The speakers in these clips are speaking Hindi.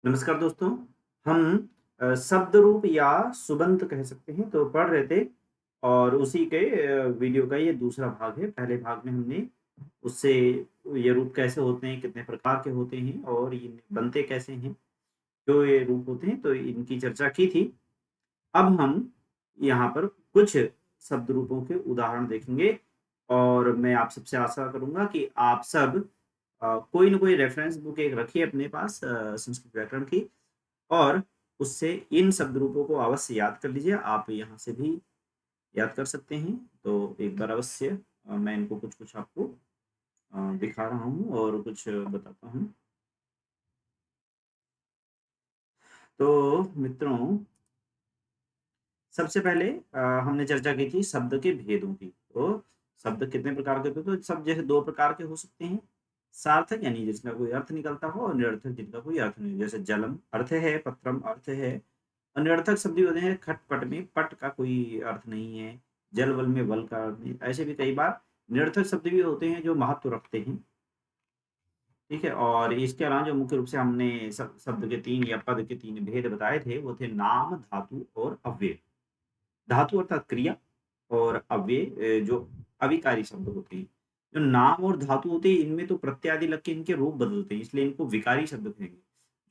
नमस्कार दोस्तों। हम शब्द रूप या सुबंत कह सकते हैं तो पढ़ रहे थे और उसी के वीडियो का ये दूसरा भाग है। पहले भाग में हमने उससे ये रूप कैसे होते हैं, कितने प्रकार के होते हैं और ये बनते कैसे हैं, जो ये रूप होते हैं तो इनकी चर्चा की थी। अब हम यहाँ पर कुछ शब्द रूपों के उदाहरण देखेंगे और मैं आप सबसे आशा करूँगा कि आप सब कोई न कोई रेफ़रेंस बुक एक रखिए अपने पास संस्कृत व्याकरण की और उससे इन शब्द रूपों को अवश्य याद कर लीजिए। आप यहाँ से भी याद कर सकते हैं। तो एक बार अवश्य मैं इनको कुछ-कुछ आपको दिखा रहा हूँ और कुछ बताता हूँ। तो मित्रों, सबसे पहले हमने चर्चा की थी शब्द के भेदों की। तो शब्द कितने प्रकार के होते हैं? तो शब्द जैसे 2 प्रकार के हो सकते हैं। सार्थक यानी जिसका कोई अर्थ निकलता हो और निरर्थक जिनका कोई अर्थ नहीं। जैसे जलम अर्थ है, पत्रम अर्थ है। अनिरर्थक शब्द भी होते हैं। खट-पट में पट का कोई अर्थ नहीं है। जल-वल में वल का अर्थ नहीं। ऐसे भी कई बार निरर्थक शब्द भी होते हैं जो महत्व रखते हैं। ठीक है? और इसके अलावा जो मुख्य रूप से हमने शब्द के 3 या पद के 3 भेद बताए थे, वो थे नाम, धातु और अव्यय। धातु अर्थात क्रिया और अव्यय जो अविकारी शब्द होते हैं। जो नाम और धातु होते हैं इनमें तो प्रत्यय आदि लग के इनके रूप बदलते हैं, इसलिए इनको विकारी शब्द कहेंगे।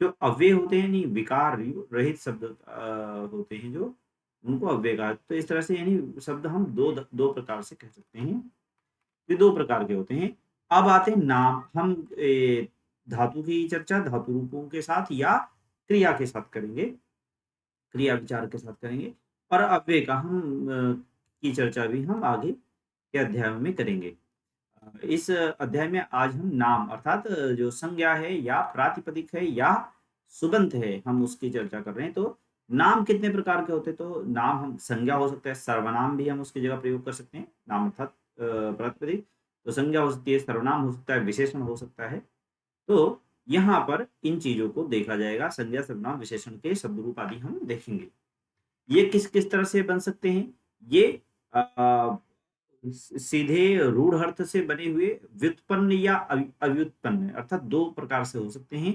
जो अव्यय होते हैं नहीं विकार रहित शब्द होते हैं जो उनको अव्यय कहा। तो इस तरह से यानी शब्द हम दो प्रकार से कह सकते हैं। ये 2 प्रकार के होते हैं। अब आते हैं नाम। हम धातु की चर्चा धातु रूपों के साथ या क्रिया के साथ करेंगे। क्रिया विचार के साथ करेंगे और अव्यय का की चर्चा भी हम आगे के अध्यायों में करेंगे। इस अध्याय में आज हम नाम अर्थात जो संज्ञा है या प्रातिपदिक है या सुबंत है हम उसकी चर्चा कर रहे हैं। तो नाम कितने प्रकार के होते हैं? तो नाम हम संज्ञा हो सकता है, सर्वनाम भी हम उसकी जगह प्रयोग कर सकते हैं। नाम अर्थात प्रातिपदिक। तो संज्ञा हो सकती है, सर्वनाम हो सकता है, विशेषण हो सकता है। तो यहाँ पर इन चीजों को देखा जाएगा। संज्ञा, सर्वनाम, विशेषण के शब्द रूप आदि हम देखेंगे। ये किस तरह से बन सकते हैं? ये सीधे रूढ़ अर्थ से बने हुए व्युत्पन्न या अव्युत्पन्न अर्थात 2 प्रकार से हो सकते हैं।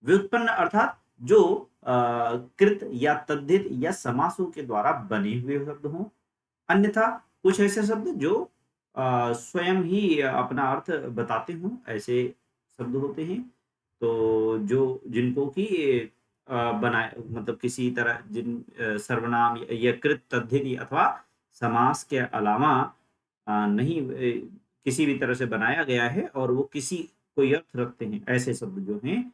व्युत्पन्न अर्थात जो कृत या तद्धित या समासों के द्वारा बने हुए शब्द हों। अन्यथा कुछ ऐसे शब्द जो स्वयं ही अपना अर्थ बताते हों, ऐसे शब्द होते हैं। तो जो जिनको कि बनाए मतलब किसी तरह सर्वनाम या कृत तद्धित अथवा समास के अलावा नहीं किसी भी तरह से बनाया गया है और वो किसी कोई अर्थ रखते हैं, ऐसे शब्द जो हैं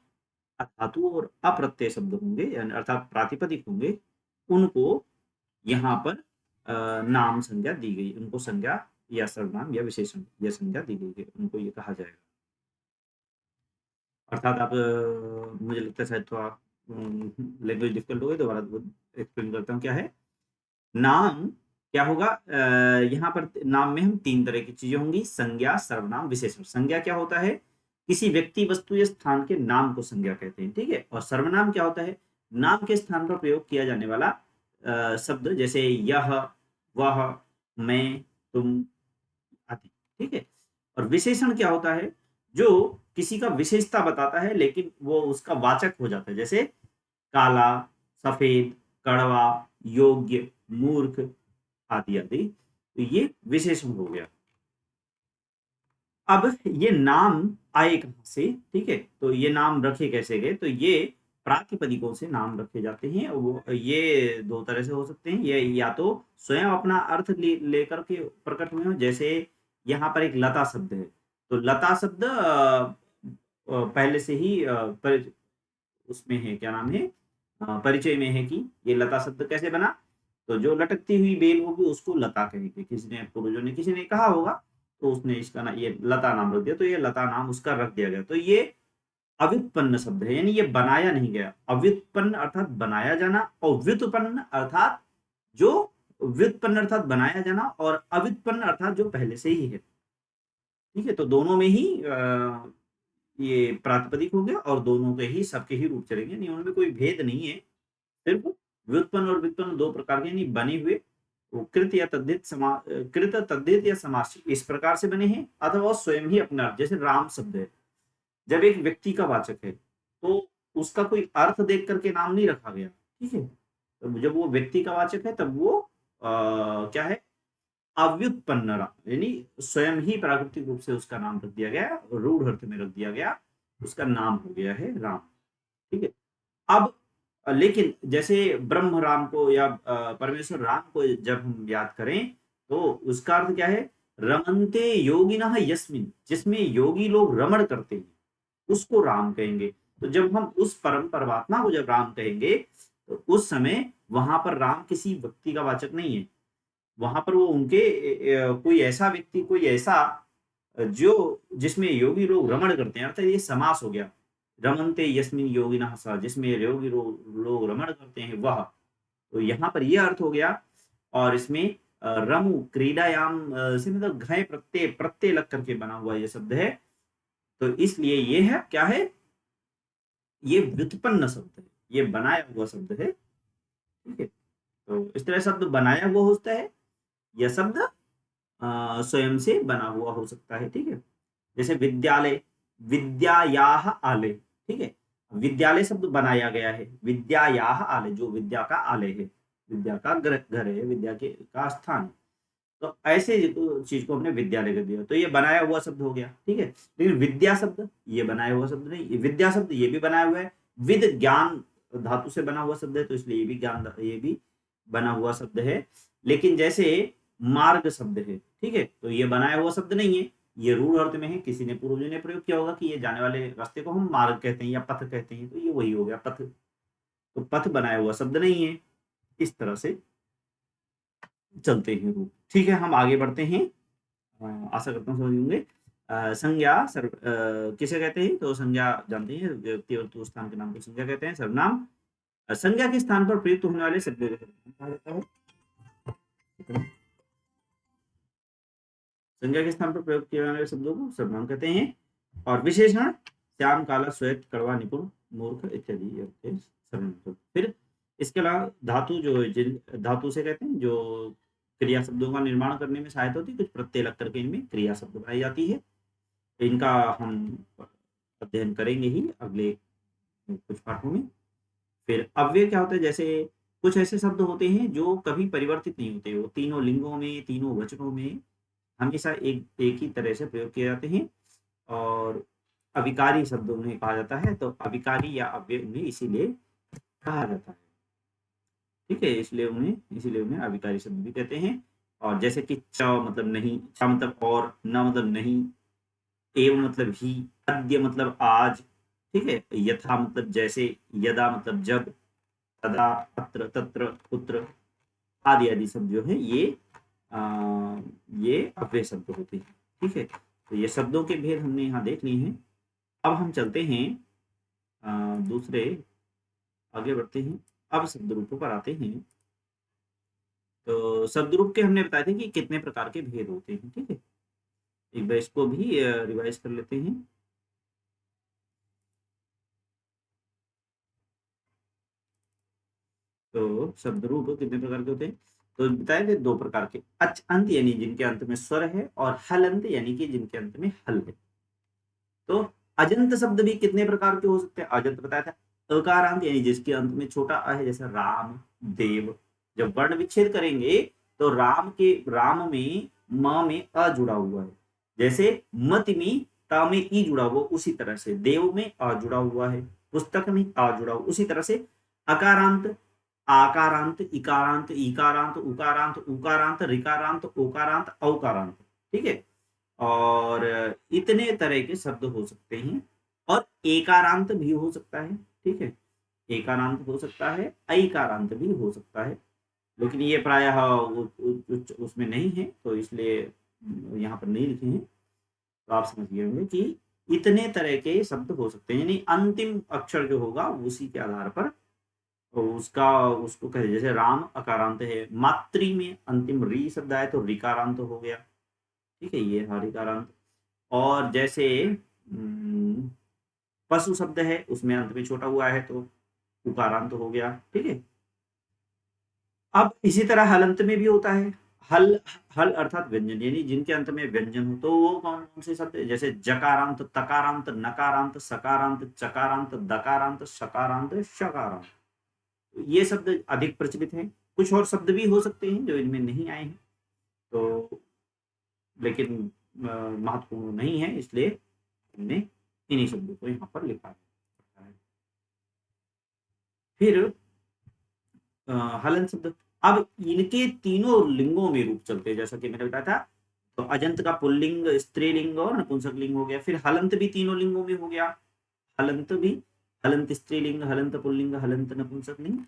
अधातु और अप्रत्यय शब्द होंगे यानी अर्थात प्रातिपदिक होंगे, उनको यहाँ पर नाम संज्ञा दी गई। उनको संज्ञा या सर्वनाम या विशेषण या संज्ञा दी गई है, उनको ये कहा जाएगा। अर्थात आप मुझे लगता है शायद थोड़ा लैंग्वेज डिफिकल्ट हो गई, दोबारा एक्सप्लेन करता हूँ क्या है। नाम क्या होगा? यहाँ पर नाम में हम 3 तरह की चीजें होंगी, संज्ञा, सर्वनाम, विशेषण। संज्ञा क्या होता है? किसी व्यक्ति, वस्तु या स्थान के नाम को संज्ञा कहते हैं, ठीक है? और सर्वनाम क्या होता है? नाम के स्थान पर प्रयोग किया जाने वाला शब्द जैसे यह, वह, मैं, तुम आदि, ठीक है? और विशेषण क्या होता है? जो किसी का विशेषता बताता है लेकिन वो उसका वाचक हो जाता है। जैसे काला, सफेद, कड़वा, योग्य, मूर्ख आदि आदि। तो ये विशेषण हो गया। अब ये नाम आए कहाँ से? ठीक है, तो ये नाम रखे कैसे गए? तो ये प्रातिपदिकों से नाम रखे जाते हैं। वो ये 2 तरह से हो सकते हैं। ये या तो स्वयं अपना अर्थ लेकर के प्रकट हुए हों, जैसे यहाँ पर एक लता शब्द है। तो लता शब्द पहले से ही उसमें है, क्या नाम है, परिचय में है कि ये लता शब्द कैसे बना। तो जो लटकती हुई बेल होगी उसको लता कहेंगे। किसी ने पूर्वजों ने किसी ने कहा होगा तो उसने इसका ना ये लता नाम रख दिया, तो ये लता नाम उसका रख दिया गया। तो ये अव्युत्पन्न शब्द है, यानी ये बनाया नहीं गया। अव्युत्पन्न अर्थात बनाया जाना और व्युत्पन्न अर्थात जो व्युत्पन्न अर्थात बनाया जाना और अव्युत्पन्न अर्थात जो पहले से ही है। ठीक है, तो दोनों में ही ये प्रातिपदिक हो गया और दोनों के ही सबके ही रूप चलेंगे, नहीं उनमें कोई भेद नहीं है। सिर्फ व्युत्पन्न और व्युत्पन्न 2 प्रकार के यानी बने हुए वो कृत तद्धित या समास इस प्रकार से बने हैं अथवा वो स्वयं ही अपना अर्थ। जैसे राम शब्द है, जब एक व्यक्ति का वाचक है तो उसका कोई अर्थ देख करके नाम नहीं रखा गया, ठीक है। तो जब वो व्यक्ति का वाचक है तब वो क्या है, अव्युत्पन्न राम, यानी स्वयं ही प्राकृतिक रूप से उसका नाम रख दिया गया, रूढ़ अर्थ में रख दिया गया, उसका नाम हो गया है राम, ठीक है। अब लेकिन जैसे ब्रह्म राम को या परमेश्वर राम को जब हम याद करें तो उसका अर्थ क्या है, रमन्ते योगिनः यस्मिन, जिसमें योगी लोग रमण करते हैं उसको राम कहेंगे। तो जब हम उस परम परमात्मा को जब राम कहेंगे तो उस समय वहां पर राम किसी व्यक्ति का वाचक नहीं है, वहां पर वो उनके कोई ऐसा व्यक्ति, कोई ऐसा जो जिसमें योगी लोग रमण करते हैं, अर्थात ये समास हो गया, रमनते यस्मिन योगिनः सः, जिसमें योगी लोग रमण करते हैं वह, तो यहाँ पर यह अर्थ हो गया। और इसमें रमु क्रीडायाम से मतलब घय प्रत्यय प्रत्यय लग करके बना हुआ ये शब्द है, तो इसलिए ये है क्या है, ये व्युत्पन्न शब्द है, ये बनाया हुआ शब्द है, ठीक है। तो इस तरह शब्द बनाया हुआ होता है, यह शब्द स्वयं से बना हुआ हो सकता है, ठीक है। जैसे विद्यालय, विद्यायाह आलय, ठीक है, विद्यालय शब्द बनाया गया है, विद्यायाह आलय, जो विद्या का आलय है, विद्या का घर है, विद्या के का स्थान है, तो ऐसे चीज को हमने विद्यालय कर दिया, तो ये बनाया हुआ शब्द हो गया, ठीक है। लेकिन विद्या शब्द ये बनाया हुआ शब्द नहीं, विद्या शब्द ये भी बनाया हुआ है, विद ज्ञान धातु से बना हुआ शब्द है, तो इसलिए ये भी ज्ञान, ये भी बना हुआ शब्द है। लेकिन जैसे मार्ग शब्द है, ठीक है, तो ये बनाया हुआ शब्द नहीं है, ये रूढ़ अर्थ में है, किसी ने पूर्वजों ने प्रयोग किया होगा कि ये जाने वाले रास्ते को हम मार्ग कहते हैं या पथ कहते हैं, तो ये वही हो गया पथ, तो पथ बनाया हुआ शब्द नहीं है। इस तरह से चलते हैं रूप, ठीक है। हम आगे बढ़ते हैं, आशा करता हूँ समझ होंगे। संज्ञा किसे कहते हैं, तो संज्ञा जानते हैं, व्यक्ति और स्थान के नाम को संज्ञा कहते हैं, सर्वनाम संज्ञा के स्थान पर प्रयुक्त होने वाले शब्दों को कहा जाता है, संज्ञा के स्थान पर प्रयोग किए जाने वाले शब्दों को सर्वनाम कहते हैं। और विशेषण श्याम, काला, श्वेत, कड़वा, निपुण, मूर्ख इत्यादि सर्वनाम। फिर इसके अलावा धातु, जो जिन धातु से कहते हैं जो क्रिया शब्दों का निर्माण करने में सहायता होती है, कुछ प्रत्यय लग करके इनमें क्रिया शब्द बनाई जाती है, इनका हम अध्ययन करेंगे ही अगले कुछ पाठों में। फिर अव्यय क्या होता है, जैसे कुछ ऐसे शब्द होते हैं जो कभी परिवर्तित नहीं होते, वो तीनों लिंगों में, तीनों वचनों में हमेशा एक ही तरह से प्रयोग किए जाते हैं, और अविकारी शब्द उन्हें कहा जाता है, तो अविकारी या अव्यय उन्हें इसीलिए कहा जाता है, ठीक है, इसीलिए उन्हें अविकारी शब्द भी कहते हैं। और जैसे कि च मतलब नहीं, च मतलब और, न मतलब नहीं, एव मतलब ही, अद्य मतलब आज, ठीक है, यथा मतलब जैसे, यदा मतलब जब, तदा, अत्र, तत्र, पुत्र आदि आदि शब्द जो है ये अव्यय शब्द होते हैं, ठीक है। तो ये शब्दों के भेद हमने यहाँ देख लिए हैं। अब हम चलते हैं दूसरे, आगे बढ़ते हैं, अब शब्द रूपों पर आते हैं। तो शब्द रूप के हमने बताए थे कि कितने प्रकार के भेद होते हैं, ठीक है। एक बार इसको भी रिवाइज कर लेते हैं। तो शब्द रूप कितने प्रकार के होते हैं, तो बताए थे दो प्रकार के, अच अंत यानी जिनके अंत में स्वर है, और हल अंत यानी कि जिनके अंत में हल है। तो अजंत शब्द भी कितने प्रकार के हो सकते हैं, अजंत बताया था, अकारांत यानी जिसके अंत में छोटा अ है, जैसे राम, देव। जब वर्ण विच्छेद करेंगे तो राम में म में अ जुड़ा हुआ है, जैसे मति में त में ई जुड़ा हुआ, उसी तरह से देव में अ जुड़ा हुआ है, पुस्तक में अ जुड़ा हुआ, उसी तरह से अकारांत, आकारांत, इकारांत, ईकारांत, उकारांत, उकारांत, ऋकारांत, ओकारांत, औकारांत, ठीक है। और इतने तरह के शब्द हो सकते हैं, और एकारांत भी हो सकता है, ठीक है, एकारांत हो सकता है, ऐकारांत भी हो सकता है, लेकिन ये प्रायः उसमें नहीं है, तो इसलिए यहाँ पर नहीं लिखे हैं। तो आप समझ गए होंगे कि इतने तरह के शब्द हो सकते हैं, यानी अंतिम अक्षर जो होगा उसी के आधार पर तो उसको कहे, जैसे राम अकारांत है, मातृ में अंतिम री शब्द आए तो रिकारांत हो गया, ठीक है, ये हरिकारांत। और जैसे पशु शब्द है, उसमें अंत में छोटा हुआ है तो उकारांत हो गया, ठीक है। अब इसी तरह हलंत में भी होता है, हल हल अर्थात व्यंजन, यानी जिनके अंत में व्यंजन हो, तो वो कौन कौन से शब्द है? जैसे जकारांत, तकारांत, नकारांत, सकारांत, चकारांत, दकारांत, शकारांत, शकारांत, ये शब्द अधिक प्रचलित हैं। कुछ और शब्द भी हो सकते हैं जो इनमें नहीं आए हैं, तो लेकिन महत्वपूर्ण नहीं है, इसलिए हमने इन्हीं शब्दों को यहाँ पर लिखा है। फिर हलन शब्द, अब इनके तीनों लिंगों में रूप चलते हैं, जैसा कि मैंने बताया था। तो अजंत का पुल्लिंग, स्त्रीलिंग और नपुंसक लिंग हो गया। फिर हलंत भी तीनों लिंगों में हो गया। हलंत भी, हलंत स्त्रीलिंग, हलंत पुल्लिंग, हलंत नपुंसक लिंग।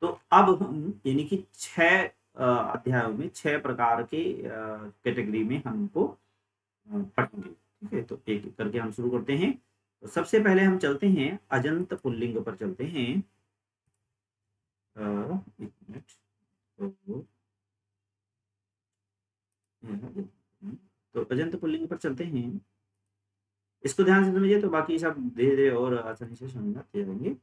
तो अब हम यानी कि 6 अध्यायों में 6 प्रकार के कैटेगरी में हमको पढ़ेंगे। ठीक है, तो एक एक करके हम शुरू करते हैं। तो सबसे पहले हम चलते हैं अजंत पुल्लिंग पर चलते हैं। एक मिनट। तो तो अजंत पुल्लिंग पर चलते हैं, इसको ध्यान से समझिए, तो बाकी सब धीरे धीरे और आसानी से समझ आते रहेंगे।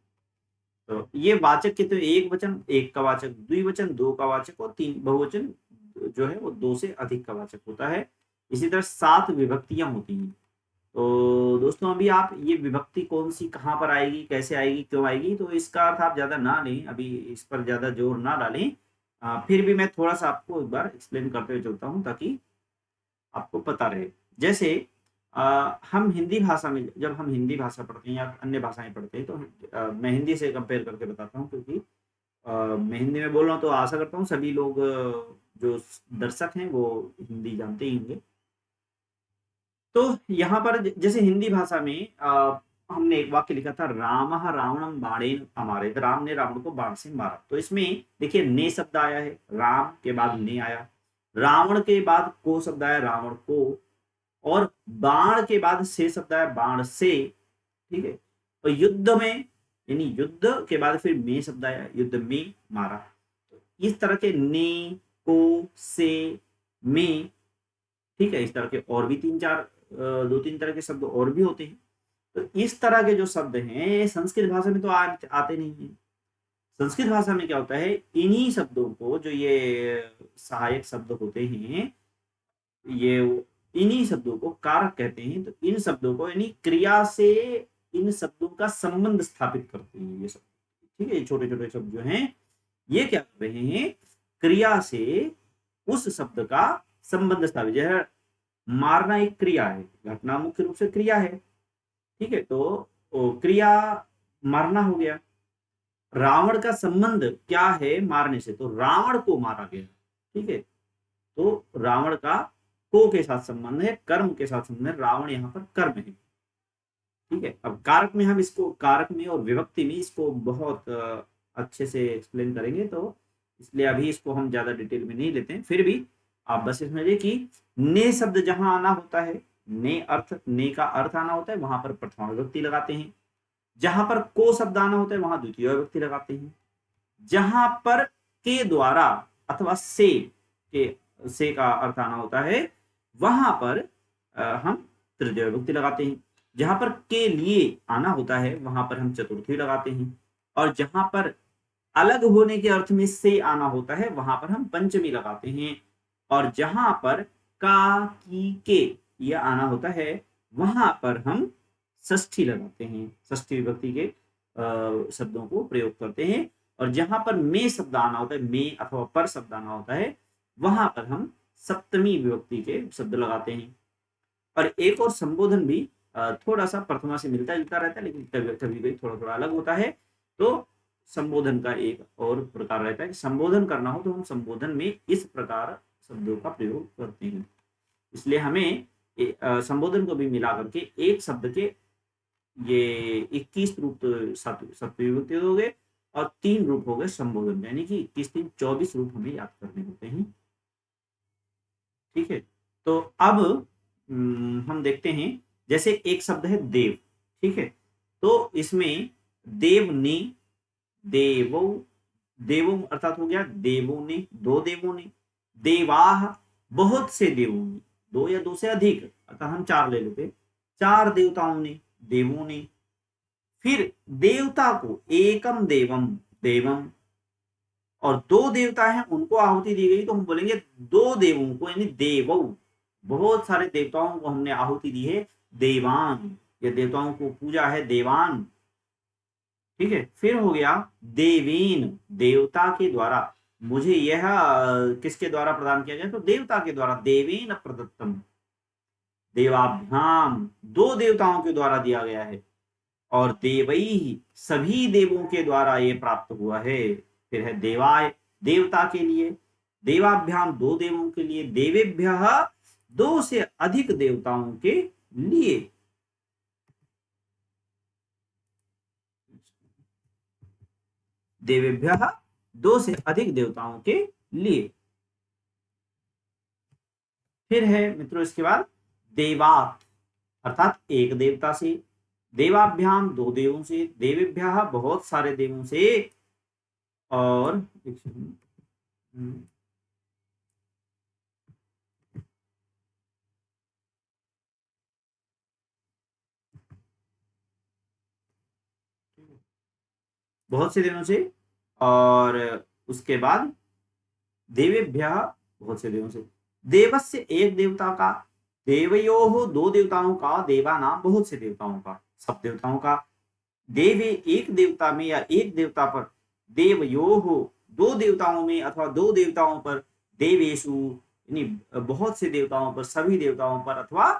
तो ये वाचक के, तो एक वचन, एक का वाचक, द्विवचन, दो का वाचक, और तीन बहुवचन जो है वो 2 से अधिक का वाचक होता है। इसी तरह 7 विभक्तियां होती हैं। तो दोस्तों अभी आप ये विभक्ति कौन सी कहाँ पर आएगी, कैसे आएगी, क्यों आएगी, तो इसका अर्थ आप ज्यादा ना लें, अभी इस पर ज्यादा जोर ना डालें। फिर भी मैं थोड़ा सा आपको एक बार एक्सप्लेन करते हुए चलता हूँ, ताकि आपको पता रहे। जैसे हम हिंदी भाषा में, जब हम हिंदी भाषा पढ़ते हैं या अन्य भाषाएं पढ़ते हैं, तो मैं हिंदी से कंपेयर करके बताता हूँ, क्योंकि मैं हिंदी में बोल रहा हूँ, तो आशा करता हूँ सभी लोग जो दर्शक हैं वो हिंदी जानते ही होंगे। तो यहाँ पर जैसे हिंदी भाषा में हमने एक वाक्य लिखा था, राम रावणम बाणेन अमारे, राम ने रावण को बाण से मारा। तो इसमें देखिए ने शब्द आया है, राम के बाद ने आया, रावण के बाद को शब्द आया, रावण को, और बाण के बाद से शब्द आया, बाण से। ठीक है, और युद्ध में, यानी युद्ध के बाद फिर में शब्द आया, युद्ध में मारा। तो इस तरह के ने, को, से, में, ठीक है, इस तरह के और भी 3-4 2-3 तरह के शब्द और भी होते हैं। तो इस तरह के जो शब्द हैं संस्कृत भाषा में तो आते नहीं है। संस्कृत भाषा में क्या होता है, इन्हीं शब्दों को, जो ये सहायक शब्द होते हैं, ये इन्हीं शब्दों को कारक कहते हैं। तो इन शब्दों को, यानी क्रिया से इन शब्दों का संबंध स्थापित करते हैं ये शब्द। ठीक है, छोटे छोटे शब्द जो हैं ये क्या कर रहे हैं, क्रिया से उस शब्द का संबंध स्थापित। जैसे मारना एक क्रिया है, घटना मुख्य रूप से क्रिया है। ठीक है, तो क्रिया मारना हो गया। रावण का संबंध क्या है मारने से, तो रावण को मारा गया। ठीक है, तो रावण का को के साथ संबंध है, कर्म के साथ संबंध है, रावण यहाँ पर कर्म है। ठीक है, अब कारक में हम इसको, कारक में और विभक्ति में इसको बहुत अच्छे से एक्सप्लेन करेंगे, तो इसलिए अभी इसको हम ज्यादा डिटेल में नहीं लेते हैं। फिर भी आप बस समझिए कि ने शब्द जहां आना होता है, ने का अर्थ आना होता है, वहां पर प्रथमा विभक्ति लगाते हैं। जहां पर को शब्द आना होता है वहां द्वितीय विभक्ति लगाते हैं। जहां पर के द्वारा अथवा के से का अर्थ आना होता है, वहां पर हम तृतीय विभक्ति लगाते हैं। जहां पर के लिए आना होता है वहां पर हम चतुर्थी लगाते हैं। और जहां पर अलग होने के अर्थ में से आना होता है वहां पर हम पंचमी लगाते हैं। और जहां पर का, की, के ये आना होता है वहां पर हम षष्ठी लगाते हैं, षष्ठी विभक्ति के शब्दों को प्रयोग करते हैं। और जहां पर में शब्द आना होता है, में अथवा पर शब्द आना होता है, वहां पर हम सप्तमी विभक्ति के शब्द लगाते हैं। और एक और संबोधन भी थोड़ा सा प्रथमा से मिलता जुलता रहता है, लेकिन कभी कभी थोड़ा थोड़ा अलग होता है। तो संबोधन का एक और प्रकार रहता है, संबोधन करना हो तो हम संबोधन में इस प्रकार शब्दों का प्रयोग करते हैं। इसलिए हमें संबोधन को भी मिला करके एक शब्द के ये 21 रूप सप्तमी विभक्ति हो गए, और 3 रूप हो गए संबोधन, यानी कि 21-3-24 रूप हमें याद करने होते हैं। ठीक है, तो अब हम देखते हैं, जैसे एक शब्द है देव। ठीक है, तो इसमें देव ने, देवो, देवो अर्थात हो गया देवों ने, 2 देवों ने, देवाह बहुत से देवों ने, 2 या 2 से अधिक, अर्थात हम 4 ले लेते, 4 देवताओं ने, देवों ने। फिर देवता को एकम देवम, देवम, और दो देवता हैं उनको आहुति दी गई, तो हम बोलेंगे दो देवों को, यानी देवौ, बहुत सारे देवताओं को हमने आहुति दी है, देवान, ये देवताओं को पूजा है, देवान। ठीक है, फिर हो गया देवेन, देवता के द्वारा, मुझे यह किसके द्वारा प्रदान किया गया, तो देवता के द्वारा, देवेन प्रदत्तम, देवाभ्याम, दो देवताओं के द्वारा दिया गया है, और देवई, सभी देवों के द्वारा ये प्राप्त हुआ है। फिर है देवाय, देवता के लिए, देवाभ्याम, दो देवों के लिए, देवेभ्य, दो से अधिक देवताओं के लिए। देवेभ्य, दो से अधिक देवताओं के लिए। फिर है मित्रों इसके बाद देवात, अर्थात एक देवता से, देवाभ्याम, दो देवों से, देवेभ्य, बहुत सारे देवों से, और बहुत से देवों से, और उसके बाद देवेभ्य, बहुत से देवों से, देवस्य, एक देवता का, देवयोः, दो देवताओं का, देवा नाम, बहुत से देवताओं का, सब देवताओं का, देवे, एक देवता में या एक देवता पर, देवयोः, दो देवताओं में अथवा दो देवताओं पर, देवेशु, यानी बहुत से देवताओं पर, सभी देवताओं पर, अथवा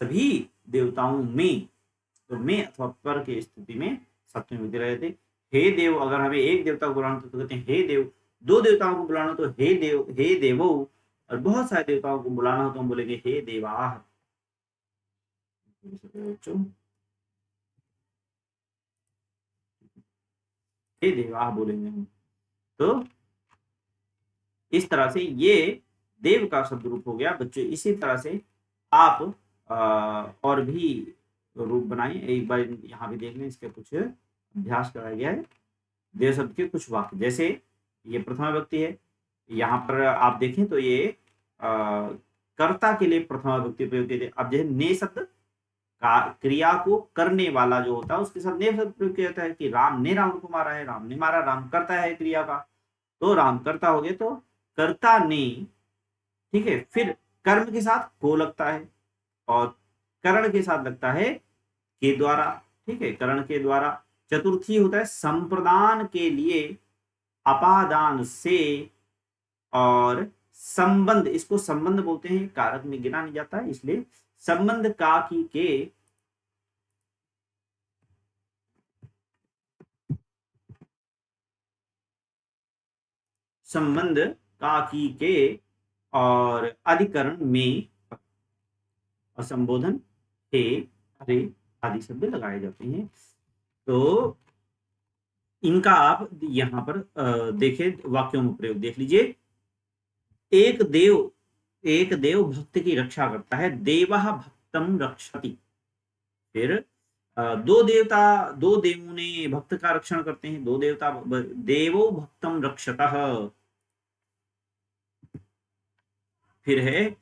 सभी देवताओं में, तो में अथवा पर की स्थिति में सप्तमी विधि रहते। हे देव, अगर हमें एक देवता को बुलाना तो कहते हैं हे देव, दो देवताओं को बुलाना तो हे देव, हे देवो, और बहुत सारे देवताओं को बुलाना हो तो हम बोलेंगे हे देवाः। हे देवाः बोलेंगे हम। तो इस तरह से ये देव का शब्द रूप हो गया बच्चों। इसी तरह से आप और भी रूप बनाए, एक बार यहाँ भी देख लें, इसके कुछ अभ्यास कराया गया है। देव शब्द के कुछ वाक्य, जैसे ये प्रथमा विभक्ति है, यहाँ पर आप देखें तो ये कर्ता के लिए प्रथमा विभक्ति प्रयोग किए थे। अब जैसे ने शब्द का क्रिया को करने वाला जो होता है उसके साथ ने शब्द प्रयोग किया जाता है, कि राम ने रावण को मारा है, राम ने मारा, राम करता है क्रिया का, तो राम करता हो गए, तो कर्ता ने। ठीक है, फिर कर्म के साथ को लगता है, और करण के साथ लगता है के द्वारा। ठीक है, करण के द्वारा। चतुर्थी होता है संप्रदान के लिए अपादान से, और संबंध, इसको संबंध बोलते हैं, कारक में गिना नहीं जाता है, इसलिए संबंध का की के, संबंध का की के, और अधिकरण में, और संबोधन हे, हरे आदि शब्द लगाए जाते हैं। तो इनका आप यहाँ पर देखें, वाक्यों में प्रयोग देख लीजिए। एक देव भक्त की रक्षा करता है, देवः भक्तम रक्षति। फिर दो देवों ने भक्त का रक्षण करते हैं, दो देवता, देवो भक्तम रक्षतः। फिर है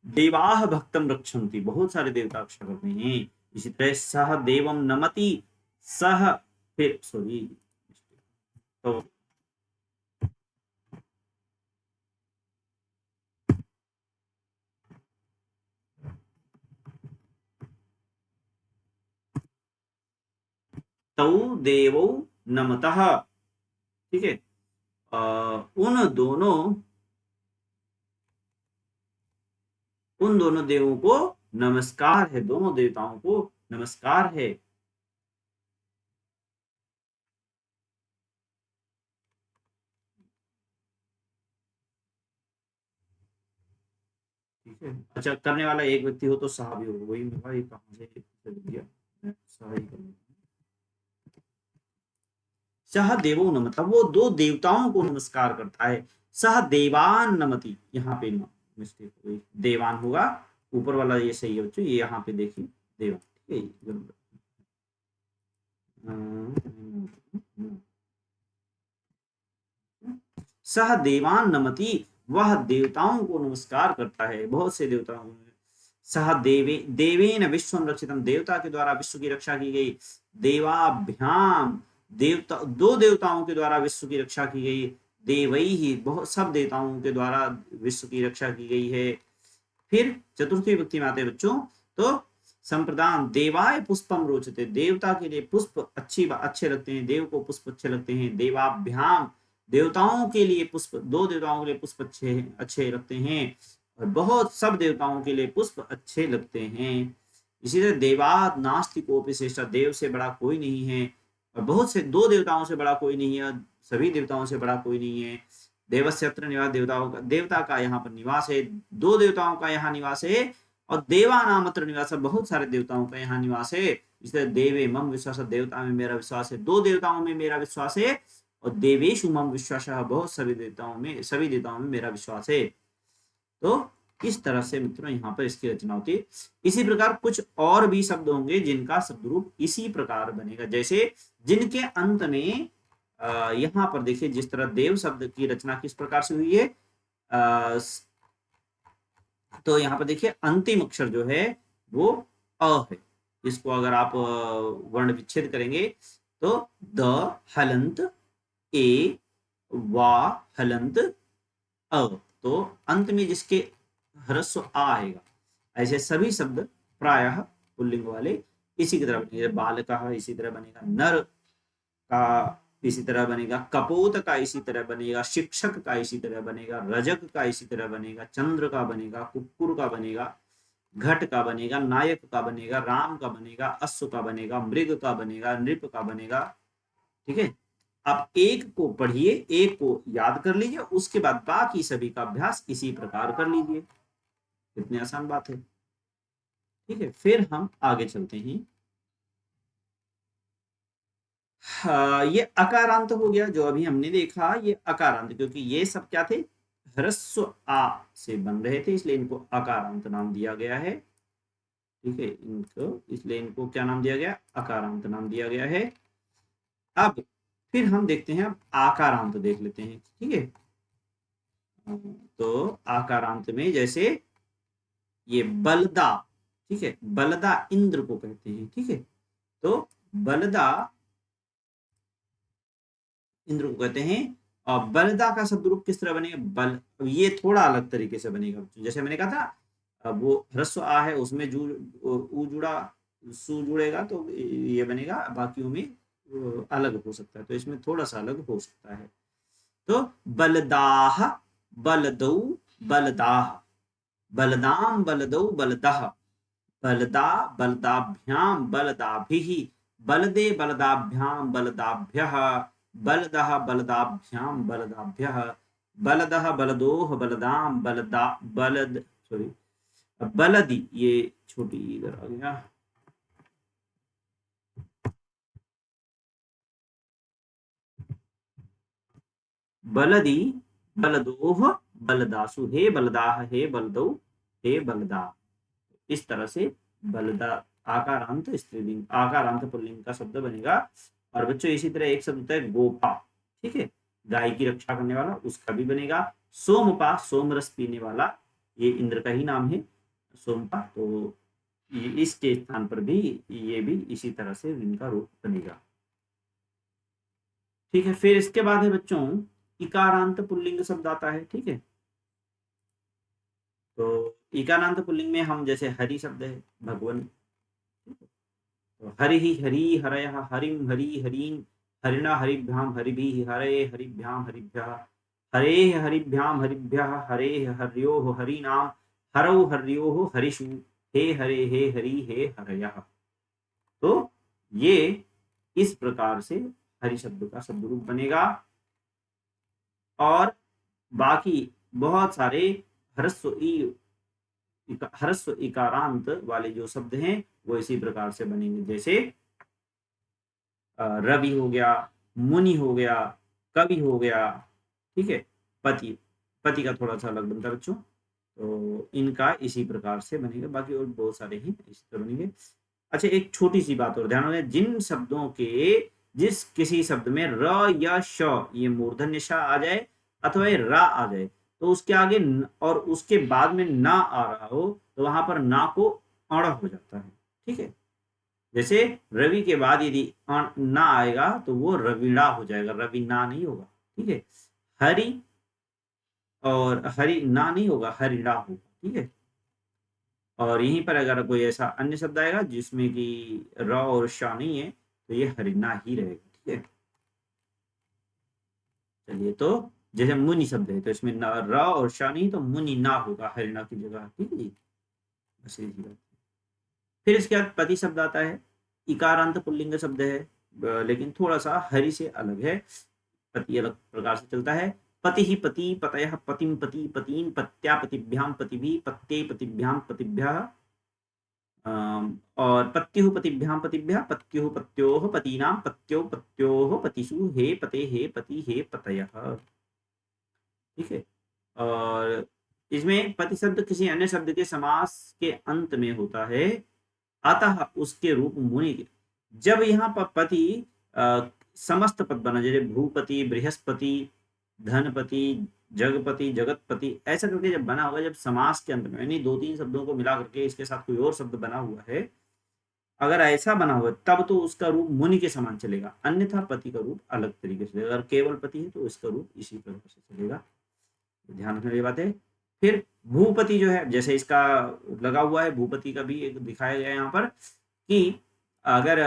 देवाः भक्तम रक्षन्ति, बहुत सारे देवता रक्षा करते हैं। इसी तरह सह देवम नमति, सह, फिर सॉरी, तो तौ देवौ नमतः। ठीक है, उन दोनों देवों को नमस्कार है, दोनों देवताओं को नमस्कार है। ठीक है, अच्छा, करने वाला एक व्यक्ति हो तो सहा भी हो, वही मेरा ये कहां से दिया, सहा ही कर, सह देवो नमतः, वो दो देवताओं को नमस्कार करता है। सह देवान नमति, यहाँ पे मिस्टेक हो गई, देवान होगा, ऊपर वाला ये सही है बच्चों, ये यहाँ पे देखिए देवान। ठीक है, सह देवान नमति, वह देवताओं को नमस्कार करता है, बहुत से देवताओं। सह देवेन विश्वम रक्षितम, देवता के द्वारा विश्व की रक्षा की गई। देवाभ्याम, दो देवताओं के द्वारा विश्व की रक्षा की गई। देवई ही, बहुत सब देवताओं के द्वारा विश्व की रक्षा की गई है। फिर चतुर्थी विभक्ति में आते हैं बच्चों, तो संप्रदान देवाय पुष्पम रोचते, देवता के लिए पुष्प अच्छे लगते हैं, देव को पुष्प अच्छे लगते हैं। देवाभ्याम, देवताओं के लिए पुष्प, दो देवताओं के लिए पुष्प अच्छे अच्छे लगते हैं, और बहुत सब देवताओं के लिए पुष्प अच्छे लगते हैं। इसी तरह देवाद नास्ति कोपि श्रेष्ठ, देव से बड़ा कोई नहीं है, और बहुत से, दो देवताओं से बड़ा कोई नहीं है, सभी देवताओं से बड़ा कोई नहीं है। देवस्यत्र निवास, देवताओं का, देवता का यहाँ पर निवास है, दो देवताओं का यहाँ निवास है, और देवा नामत्र निवास, बहुत सारे देवताओं का यहाँ निवास है। इसलिए देवे मम विश्वास, देवता में मेरा विश्वास है, दो देवताओं में मेरा विश्वास है, और देवेशु मम विश्वास, बहुत सभी देवताओं में मेरा विश्वास है। तो इस तरह से मित्रों यहाँ पर इसकी रचना होती है। इसी प्रकार कुछ और भी शब्द होंगे जिनका शब्द रूप इसी प्रकार बनेगा, जैसे जिनके अंत में यहाँ पर देखिए जिस तरह देव शब्द की रचना किस प्रकार से हुई है, तो यहाँ पर देखिए अंतिम अक्षर जो है वो अ है। इसको अगर आप वर्ण विच्छेद करेंगे तो द हलंत ए वा हलंत अ, तो अंत में जिसके ह्रस्व आ आएगा, ऐसे सभी शब्द प्रायः पुल्लिंग वाले इसी की तरह बनेंगे। बालकः इसी तरह बनेगा, नर का इसी तरह बनेगा, कपोत का इसी तरह बनेगा, शिक्षक का इसी तरह बनेगा, रजक का इसी तरह बनेगा, चंद्र का बनेगा, कुक्कुर का बनेगा, घट का बनेगा, नायक का बनेगा, राम का बनेगा, अश्व का बनेगा, मृग का बनेगा, नृप का बनेगा। ठीक है, आप एक को पढ़िए, एक को याद कर लीजिए, उसके बाद बाकी सभी का अभ्यास इसी प्रकार कर लीजिए। कितनी आसान बात है। ठीक है, फिर हम आगे चलते हैं। ये अकारांत हो गया जो अभी हमने देखा, ये अकारांत, क्योंकि ये सब क्या थे, ह्रस्व आ से बन रहे थे, इसलिए इनको अकारांत नाम दिया गया है। ठीक है, इनको इसलिए इनको क्या नाम दिया गया, अकारांत नाम दिया गया है। अब फिर हम देखते हैं, अब आकारांत देख लेते हैं। ठीक है, तो आकारांत में जैसे ये बलदा, ठीक है, बलदा इंद्र को कहते हैं। ठीक है, तो बलदा इंद्र को कहते हैं। और बलदा का शब्द रूप किस तरह बनेगा, बल, ये थोड़ा अलग तरीके से बनेगा। जैसे मैंने कहा था, अब वो ह्रस्व आ है, उसमें जू उ जुड़ा, सु जुड़ेगा, तो ये बनेगा, बाकियों में अलग हो सकता है, तो इसमें थोड़ा सा अलग हो सकता है। तो बलदाह, बलदौ, बलदाह, बलदाम, बलदौ, बलदह, बलदा, बलदाभ्याम, बलदाभिः, बलदे, बलदाभ्याम, बलदाभ्यः, बलदः, बलदाभ्याम, बलदाभ्यः, बलदः, बलदोः, बलदाम, बलदा, बलद, सॉरी, बलदी, ये छोटी इधर आ गया, बलदी, बलदोह, बलदासु, हे बलदाह, हे बलदौ, हे बलदा। इस तरह से बलदा आकारांत स्त्रीलिंग, आकारांत पुल्लिंग का शब्द बनेगा। और बच्चों इसी तरह एक शब्द होता है गोपा, ठीक है, गाय की रक्षा करने वाला, उसका भी बनेगा। सोमपा, सोमरस पीने वाला, ये इंद्र का ही नाम है सोमपा, तो इसके स्थान पर भी ये भी इसी तरह से इनका रूप बनेगा। ठीक है, फिर इसके बाद है बच्चों इकारांत पुल्लिंग शब्द आता है। ठीक है, तो इकारांत पुल्लिंग में हम जैसे हरि शब्द है, भगवान, तो हरि हरि हरयः, हरिम हरि हरीन्, हरिणा हरिभ्याम हरिभिः, हरे हरिभ्याम हरिभ्यः, हरेः हरिभ्याम हरिभ्यः, हरेः हर्योः हरीनाम, हरौ हर्योः हरिषु, हे हरे हे हरि हे हरयः। तो ये इस प्रकार से हरि शब्द का शब्द रूप बनेगा। और बाकी बहुत सारे ह्रस्व इकारांत वाले जो शब्द हैं वो इसी प्रकार से बनेंगे, जैसे रवि हो गया, मुनि हो गया, कवि हो गया। ठीक है, पति, पति का थोड़ा सा अलग बनता है बच्चों, तो इनका इसी प्रकार से बनेगा, बाकी और बहुत सारे ही इसी तरह बनेंगे। अच्छा, एक छोटी सी बात और ध्यान रखें, जिन शब्दों के जिस किसी शब्द में र या श, ये मूर्धन्य श आ जाए अथवा ये रा आ जाए, तो उसके आगे और उसके बाद में ना आ रहा हो, तो वहां पर ना को अण हो जाता है। ठीक है, जैसे रवि के बाद यदि ना आएगा तो वो रविणा हो जाएगा, रविना नहीं होगा। ठीक है, हरि और हरि ना नहीं होगा, हरिणा होगा, ठीक है। और यहीं पर अगर कोई ऐसा अन्य शब्द आएगा जिसमें कि र और श नहीं है तो ये हरिणा ही रहेगा, ठीक है। चलिए, तो जैसे मुनि शब्द है तो इसमें र और श नहीं तो मुनि ना होगा हरिणा की जगह, ठीक है जी। बस यही बात। फिर इसके बाद पति शब्द आता है, इकारांत पुल्लिंग शब्द है, लेकिन थोड़ा सा हरि से अलग है। पति अलग प्रकार से चलता है। पति ही पति, पतयः पतिम पति, पतीन पत्या पतिभ्याम पतिभि, पत्ये पतिभ्याम पतिभ्यः, और पत्युः पतिभ्याम पतिभ्यः, पत्युः पत्योः पतीनाम, पत्यो पत्योः पतिषु, हे पते हे पति हे पतयः, ठीक है। और इसमें पति शब्द किसी अन्य शब्द के समास के अंत में होता है, अतः उसके रूप मुनि के। जब यहाँ पर पति समस्त पद बना, जैसे भूपति, बृहस्पति, धनपति, जगपति, जगतपति, ऐसा करके जब बना होगा, जब समास के अंत में, यानी 2-3 शब्दों को मिला करके इसके साथ कोई और शब्द बना हुआ है, अगर ऐसा बना हुआ तब तो उसका रूप मुनि के समान चलेगा, अन्यथा पति का रूप अलग तरीके से। अगर केवल पति है तो इसका रूप इसी प्रकार से चलेगा, ध्यान रखने वाली बात है। फिर भूपति जो है, जैसे इसका लगा हुआ है, भूपति का भी एक दिखाया गया है यहाँ पर कि अगर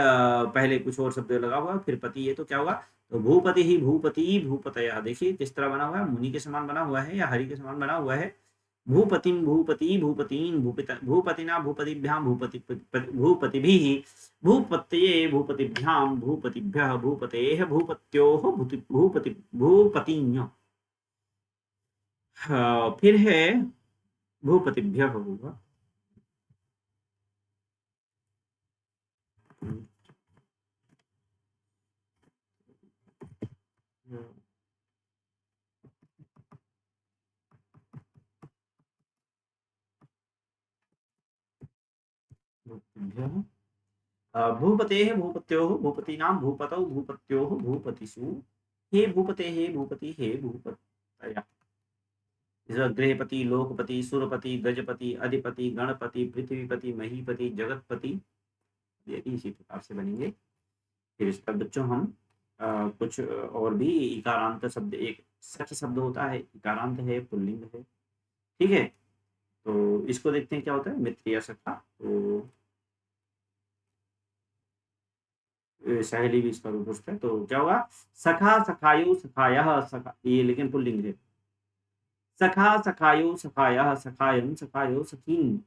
पहले कुछ और शब्द लगा हुआ फिर पति है तो क्या होगा, तो भूपति ही भूपति भूपतयः, देखिए किस तरह बना हुआ है, मुनि के समान बना हुआ है या हरि के समान बना हुआ है। भूपतिम भूपति भूपतीन भूपतिना भूपतिभ्याम भूपतिभिः, भूपतये भूपतिभ्याम भूपतिभ्यः, भूपतेः भूपत्योः भूपतिन्य। फिर है भूपतिभ्यः होगा। भूपतेः भूपत्योः भूपतीनां भूपतौ भूपत्योः भूपतिषु, हे भूपते हे भूपति हे भूपतयः। गृहपति, लोकपति, सुरपति, गजपति, अधिपति, गणपति, पृथ्वीपति, महीपति, जगतपति, ये इसी प्रकार से बनेंगे। फिर इस पर बच्चों हम कुछ और भी इकारांत शब्द, एक सच शब्द होता है, इकारांत है, पुल्लिंग है, ठीक है। तो इसको देखते हैं क्या होता है, मित्र या सखा। तो सहेली भी इसका रूप है, तो क्या होगा, सखा सखायु सखायः सखा, ये लेकिन पुल्लिंग है। सखा सखायु सखायः सखायं सखायो सखीन,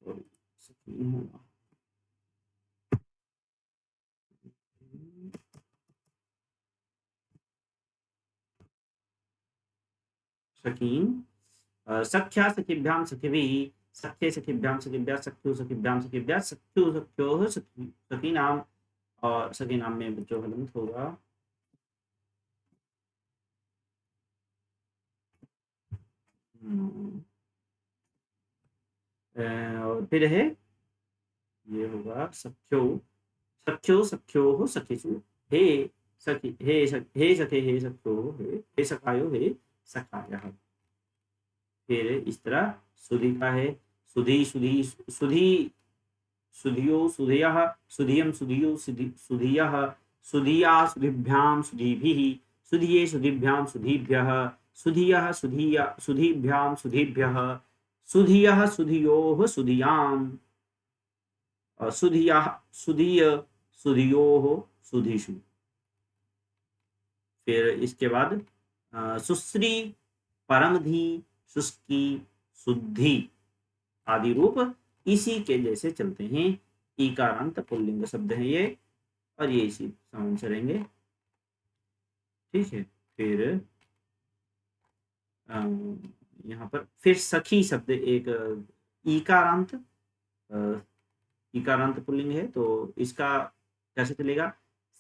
सखीन होगा। सखीन, सख्या सखिभ्याम सखिभिः, सख्ये सखिभ्याम सखिभ्यः, सख्यु सखिभ्याम सखिभ्यः, सख्यु सख्योः सखीनाम, और सखीनाम में बच्चों हलंत होगा। और फिर है, ये होगा सख्यो सख्यो सख्योः सखिषु, हे सखी हे सखे हे सख्यो हे सखायो हे सखायः। फिर इस तरह सुधी का है, सुधी सुधी सुधी, सुधियो सुधयः, सुधियं सुधियो सुधियः, सुधिया सुधिभ्यां सुधीभिः, सुधिये सुधिभ्यां सुधीभ्यः, सुधियः सुधीभ्यां सुधीभ्यः, सुधियः सुधियोः सुधियां, सुधिया सुधिय सुधियोः सुधिषु। फिर इसके बाद सुश्री, परमधि, शुष्की, शुद्धि आदि रूप इसी के जैसे चलते हैं, इकारांत पुल्लिंग शब्द है ये, और ये इसी समान से रहेंगे, ठीक है। फिर यहाँ पर फिर सखी शब्द एक इकारांत इकारांत पुल्लिंग है, तो इसका कैसे चलेगा,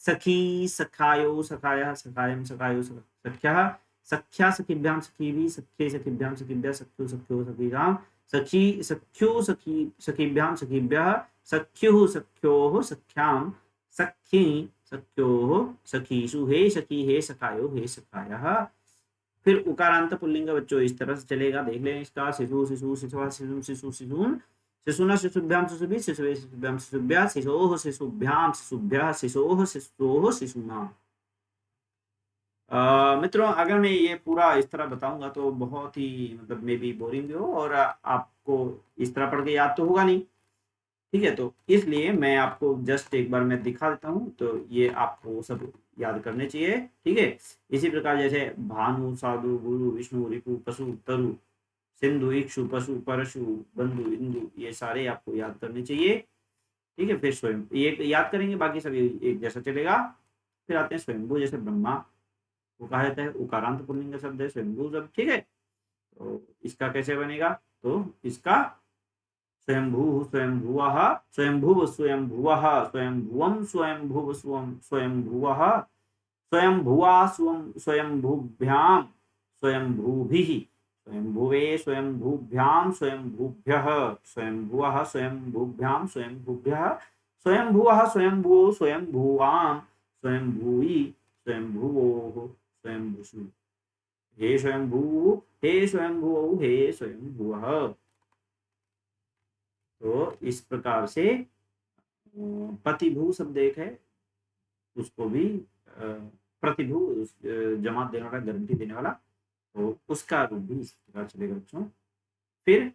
सखी सखायो सखायः सखायं सखायो सख्यः, सख्या सखिभ्यां सखीभिः, सख्ये सखिभ्यां सखिभ्यः, सख्यो सख्यो सखीनां, सखी सख्यो सखीभ्यां सखीभ्यः, सख्युः सख्योः सख्यां, सख्ये सख्योः सखीषु, हे सखी हे सखायो हे सखायः। फिर उकारांत पुल्लिंग बच्चों इस तरह से चलेगा, देख लें इसका, शिशु शिशु शिशुआ शिशु शिशु शिशून, शिशुना शिशुभ्यां शिशुभिः, शिशुवे शिशुभ्यां शिशुभ्यः, शिशोः शिशुभ्यां शिशुभ्यः, शिशोः शिशोः शिशुना। मित्रों, अगर मैं ये पूरा इस तरह बताऊंगा तो बहुत ही मतलब मे बी बोरिंग भी हो, और आपको इस तरह पढ़ के याद तो होगा नहीं। ठीक है, तो इसलिए मैं आपको जस्ट एक बार मैं दिखा देता हूँ, तो ये आपको सब याद करने चाहिए। ठीक है, इसी प्रकार जैसे भानु, साधु, गुरु, विष्णु, रिपु, पशु, तरु, सिंधु, इक्षु, पशु, परशु, बंधु, इंदु, ये सारे आपको याद करने चाहिए। ठीक है, फिर स्वयं ये याद करेंगे, बाकी सब एक जैसा चलेगा। फिर आते हैं स्वयंभू, जैसे ब्रह्मा को कहा जाता है, उकारांत पुल्लिंग शब्द है स्वयंभू शब्द। ठीक है, तो इसका कैसे बनेगा? तो इसका स्वयंभू, स्वयंभुवः, स्वयंभुव, स्वयंभुवः, स्वयंभुवं, स्वयंभुव, स्वयंभुवः, स्वयंभुवा, स्वयंभुभ्यां, स्वयंभूभिः, स्वयंभुवे, स्वयंभुभ्यां, स्वयंभुभ्यः, स्वयंभुवः, स्वयंभुभ्यां, स्वयंभुभ्यः, स्वयंभुवः, स्वयंभुवो, स्वयंभुवां, स्वयंभूयि, स्वयंभुवोः, स्वयंभुषु। हे स्वयंभू, हे स्वयंभुवो, हे स्वयंभुवः। तो इस प्रकार से प्रतिभू शब्द एक है, उसको भी प्रतिभू जमात देने वाला, गारंटी देने वाला, तो उसका रूप भी इस प्रकार चलेगा बच्चों। फिर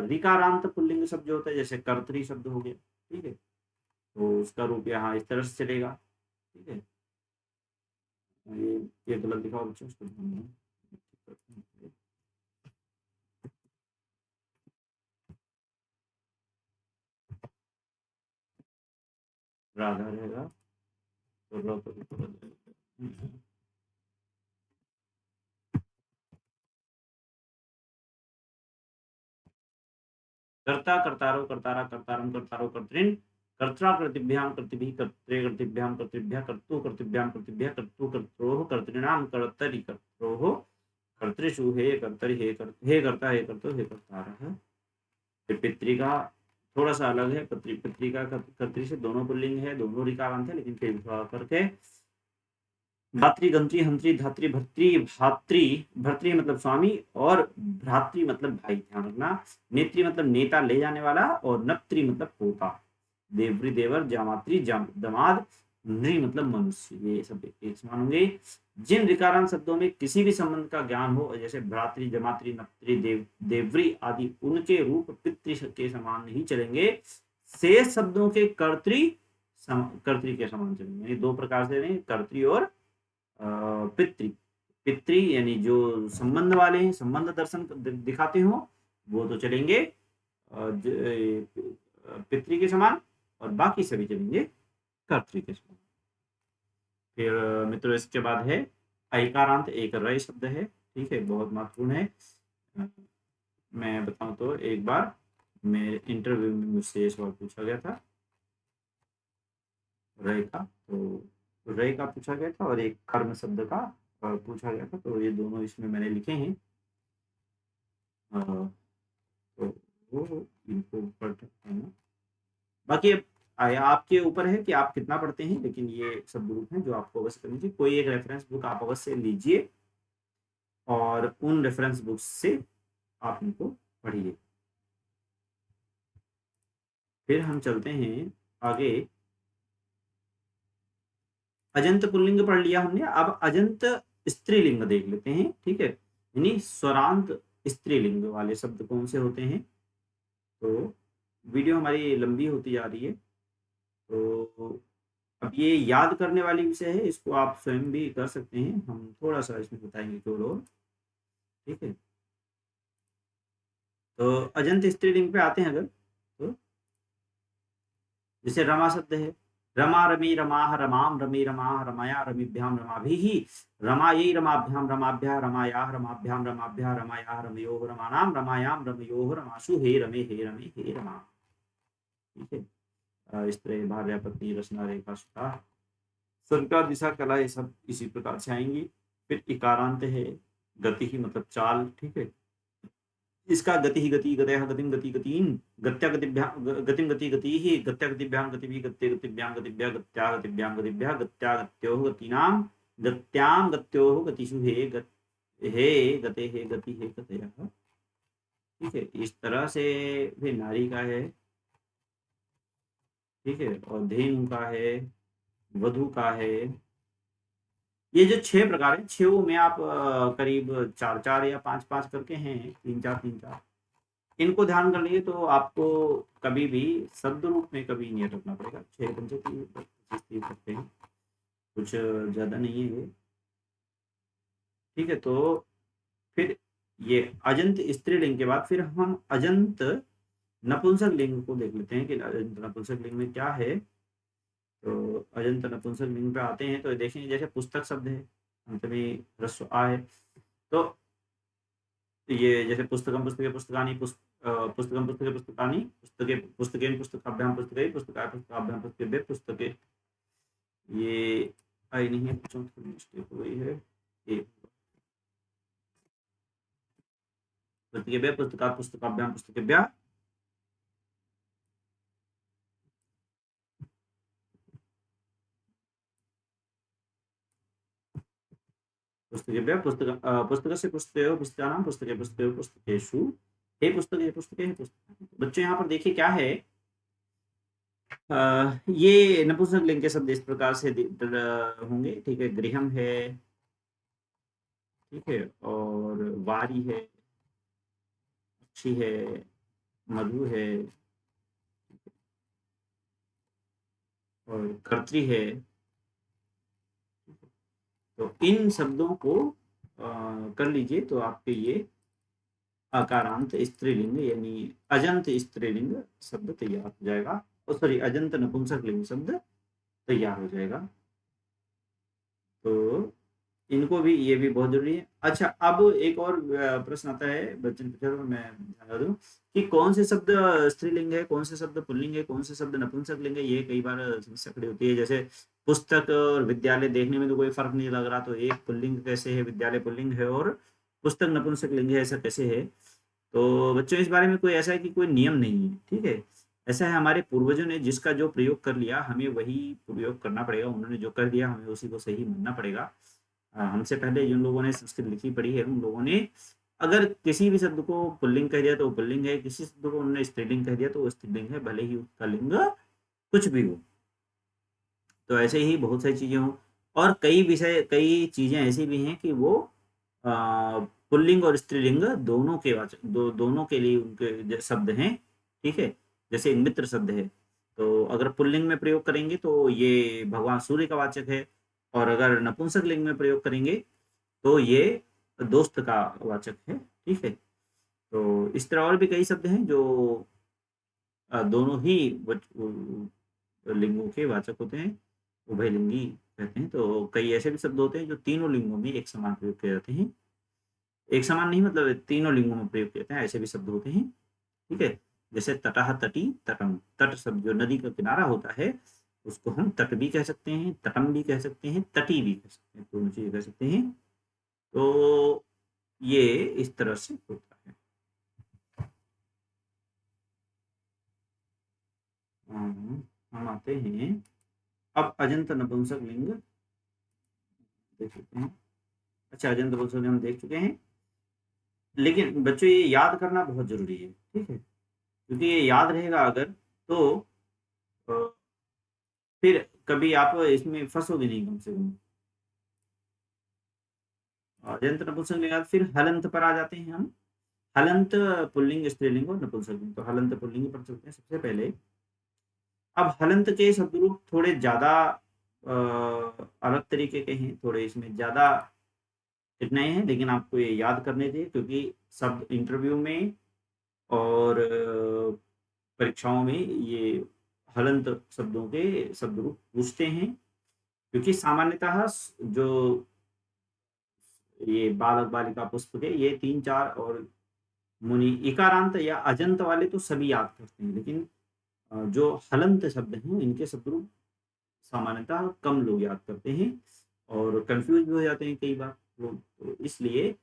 रिकारांत पुल्लिंग शब्द जो होता है, जैसे कर्तरी शब्द हो गया। ठीक है, तो उसका रूप यहाँ इस तरह से चलेगा। ठीक है, ये गलत लिखा बच्चों, उसको राधा रहेगा तो कर्ता, कर्तारो, कर्तारा, कर्तारम, कर्तारो, कर्तृन, कर्त्रा, कर्तृभ्यां, कर्तृभिः, कर्त्रे, कर्तृभ्यां, कर्तृभ्यः, कर्तु, कर्तृभ्यां, कर्तृभ्यः, कर्तु, कर्त्रोः, कर्तॄणां, कर्तरि, कर्त्रोः, कर्तृषु, हे कर्तरि, हे कर्ता, हे कर्तो, हे कर्तारः। फिर पितृका थोड़ा सा अलग है, पितृका कर्तृ से दोनों पुल्लिंग है, दोनों ऋकारांत है, लेकिन फिर थोड़ा करके भातृ, गंत्री, हंत्री, धात्री, भर्तृ, भातृ, भर्तृ मतलब स्वामी, और भ्रातृ मतलब भाई, ध्यान रखना। नेत्री मतलब नेता, ले जाने वाला, और नप्त्री मतलब पोता। देवरी, देवर, जामात्री, दमाद, नृ मतलब मनुष्य, ये सब एक समान होंगे। जिन ऋकारांत शब्दों में किसी भी संबंध का ज्ञान हो, जैसे भ्रातृ, जमात्री, नप्त्री, देवरी आदि, उनके रूप पितृ के समान नहीं चलेंगे। शेष शब्दों के कर्तृ कर्तृ के समान चलेंगे, यानी दो प्रकार से नहीं, कर्तृ और पितृ। पितृ यानी जो संबंध वाले हैं, संबंध दर्शन दिखाते हो, वो तो चलेंगे पितृ के समान, और बाकी सभी चलेंगे कर्तृ के समान। फिर मित्रों, इसके बाद है ऐकारांत, एक रय शब्द है। ठीक है, बहुत महत्वपूर्ण है। मैं बताऊं तो एक बार मेरे इंटरव्यू में मुझसे ये सवाल पूछा गया था रय का, तो रय का पूछा गया था, और एक कर्म शब्द का पूछा गया था, तो ये दोनों इसमें मैंने लिखे हैं। तो वो इनको पढ़ सकते हैं। बाकी अब आपके ऊपर है कि आप कितना पढ़ते हैं, लेकिन ये सब ग्रुप हैं जो आपको अवश्य करनी चाहिए। कोई एक रेफरेंस बुक आप अवश्य लीजिए, और उन रेफरेंस बुक्स से आप इनको पढ़िए। फिर हम चलते हैं आगे। अजंत पुल्लिंग पढ़ लिया हमने, अब अजंत स्त्रीलिंग देख लेते हैं। ठीक है, यानी स्वरांत स्त्रीलिंग वाले शब्द कौन से होते हैं। तो वीडियो हमारी लंबी होती जा रही है, तो अब ये याद करने वाली विषय है, इसको आप स्वयं भी कर सकते हैं, हम थोड़ा सा इसमें बताएंगे केवल और। ठीक है, तो अजंत स्त्रीलिंग पे आते हैं अगर, तो जैसे रमा शब्द है, रमा, रमी, रमाः, रमाम, रमी, रमाः, रमया, रमीभ्याम, रमाभिः, रमायै, रमाभ्याम, रमाभ्याः, रमायाः, रमाभ्याम, रमाभ्याः, रमायाः, रमयोः, रमानां, रमायां, रमयोः, रमाशु, हे रमे, हे रमे, हे रमा। ठीक है, स्त्री, भार्या, पत्नी, रचना, रेखा, सुता, संका, दिशा, कला, ये सब इसी प्रकार से आएंगी। फिर इकारांत है, गति ही मतलब चाल। ठीक है, इसका गति ही गति, गतयः गतिं, गति गतिं, गत्या गतिभ्यां, गतिं गति गतिः, गत्या गतिभ्यां गतिभिः, गत्ये गतिभ्यां गतिभ्यः, गत्या गतिभ्यां गतिभ्यः, गत्या गत्योः गतीनां, गत्यां गत्योः गतिषु, हे गते, हे गति, हे गतयः। ठीक है, इस तरह से फिर नारी का है। ठीक है, और धेनु का है, वधु का है, ये जो 6 प्रकार है, 6 में आप करीब 4-4 या 5-5 करके हैं, 3-4 3-4, इनको ध्यान कर लिए तो आपको कभी भी शब्द रूप में कभी नहीं अटकना पड़ेगा। 6 पंचे 30 करते हैं, कुछ ज़्यादा नहीं है ये। ठीक है, तो फिर ये अजंत स्त्रीलिंग के बाद फिर हम अजंत नपुंसक लिंग को देख लेते हैं कि अजंत नपुंसक लिंग में क्या है। तो अजंत नपुंसक लिंग पे आते हैं तो देखें, जैसे पुस्तक शब्द है, अंत में ह्रस्व आ है, तो ये जैसे पुस्तकम पुस्तके पुस्तकानि पुस्तकम पुस्तके पुस्तकानि पुस्तके पुस्तकेन पुस्तकाभ्याम पुस्तकै पुस्तकाय पुस्तकाभ्याम पुस्तकेभ्य पुस्तके, ये आई नहीं है, थोड़ी मिस्टेक हो गई है। ये पुस्तकेभ्य पुस्तका पुस्तकाभ्याम पुस्तकेभ्यः पुस्तकेभ्यः पुस्तकस्य पुस्तकयोः पुस्तकानां पुस्तके पुस्तकयोः पुस्तकेषु हे पुस्तके पुस्तके हे पुस्तक। बच्चों यहाँ पर देखिए क्या है, ये नपुंसक लिंग के शब्द इस प्रकार से होंगे। ठीक है, गृहम है, ठीक है, और वारी है, अच्छी है, मधु है, और कर्त्री है। तो इन शब्दों को कर लीजिए तो आपके ये आकारांत स्त्रीलिंग यानी अजंत स्त्रीलिंग शब्द तैयार हो जाएगा, और सॉरी अजंत नपुंसक लिंग शब्द तैयार हो जाएगा। तो इनको भी, ये भी बहुत जरूरी है। अच्छा, अब एक और प्रश्न आता है बच्चों पूछा, तो मैं बता दूं कि कौन से शब्द स्त्रीलिंग है, कौन से शब्द पुल्लिंग है, कौन से शब्द नपुंसक लिंग है। ये कई बार समस्या खड़ी होती है। जैसे पुस्तक और विद्यालय देखने में तो कोई फर्क नहीं लग रहा, तो एक पुल्लिंग कैसे है, विद्यालय पुल्लिंग है, और पुस्तक नपुंसक लिंग है, ऐसा कैसे है। तो बच्चों इस बारे में कोई ऐसा है कि कोई नियम नहीं है। ठीक है, ऐसा है, हमारे पूर्वजों ने जिसका जो प्रयोग कर लिया हमें वही प्रयोग करना पड़ेगा, उन्होंने जो कर दिया हमें उसी को सही मानना पड़ेगा। हमसे पहले जिन लोगों ने संस्कृत लिखी पढ़ी है उन लोगों ने अगर किसी भी शब्द को पुल्लिंग कह दिया तो वो पुल्लिंग है, किसी शब्द को उन्होंने स्त्रीलिंग कह दिया तो वो स्त्रीलिंग है, भले ही उसका लिंग कुछ भी हो। तो ऐसे ही बहुत सारी चीजें हों, और कई विषय, कई चीजें ऐसी भी हैं कि वो पुल्लिंग और स्त्रीलिंग दोनों के वाचक, दोनों के लिए उनके शब्द हैं। ठीक है, जैसे मित्र शब्द है, तो अगर पुल्लिंग में प्रयोग करेंगे तो ये भगवान सूर्य का वाचक है, और अगर नपुंसक लिंग में प्रयोग करेंगे तो ये दोस्त का वाचक है। ठीक है, तो इस तरह और भी कई शब्द हैं जो दोनों ही लिंगों के वाचक होते हैं, उभयलिंगी कहते हैं। तो कई ऐसे भी शब्द होते हैं जो तीनों लिंगों में एक समान प्रयोग किए जाते हैं, एक समान नहीं मतलब तीनों लिंगों में प्रयोग किए जाते हैं, ऐसे भी शब्द होते हैं। ठीक है, जैसे तटः तटी तटम, तट शब्द जो नदी का किनारा होता है उसको हम तट भी कह सकते हैं, तटम भी कह सकते हैं, तटी भी कह सकते हैं, दोनों चीजें कह सकते हैं। तो ये इस तरह से होता है। हम आते हैं अब अजंत नपुंसक लिंग देख लेते हैं। अच्छा, अजंत नपुंसक लिंग हम देख चुके हैं, लेकिन बच्चों ये याद करना बहुत जरूरी है। ठीक है, क्योंकि ये याद रहेगा अगर, तो फिर कभी आप इसमें फंसोगे नहीं कम से कम। अजंत नपुंसक लिंग फिर हलंत पर आ जाते हैं हम। हलंत पुल्लिंग स्त्रीलिंग और नपुंसक लिंग। तो हलंत पुल्लिंग पर चलते हैं सबसे पहले। अब हलंत के शब्द रूप थोड़े ज्यादा अलग तरीके के हैं, थोड़े इसमें ज्यादा कठिनाई है, लेकिन आपको ये याद करने चाहिए क्योंकि शब्द इंटरव्यू में और परीक्षाओं में ये हलंत शब्दों के शब्द रूप पूछते हैं। क्योंकि सामान्यतः जो ये बालक बालिका पुष्प के ये 3-4 और मुनि इकारांत या अजंत वाले तो सभी याद करते हैं, लेकिन जो हलंत शब्द हैं इनके शब्द रूप सामान्यतः कम लोग याद करते हैं और कंफ्यूज भी हो जाते हैं कई बार लोग। तो इसलिए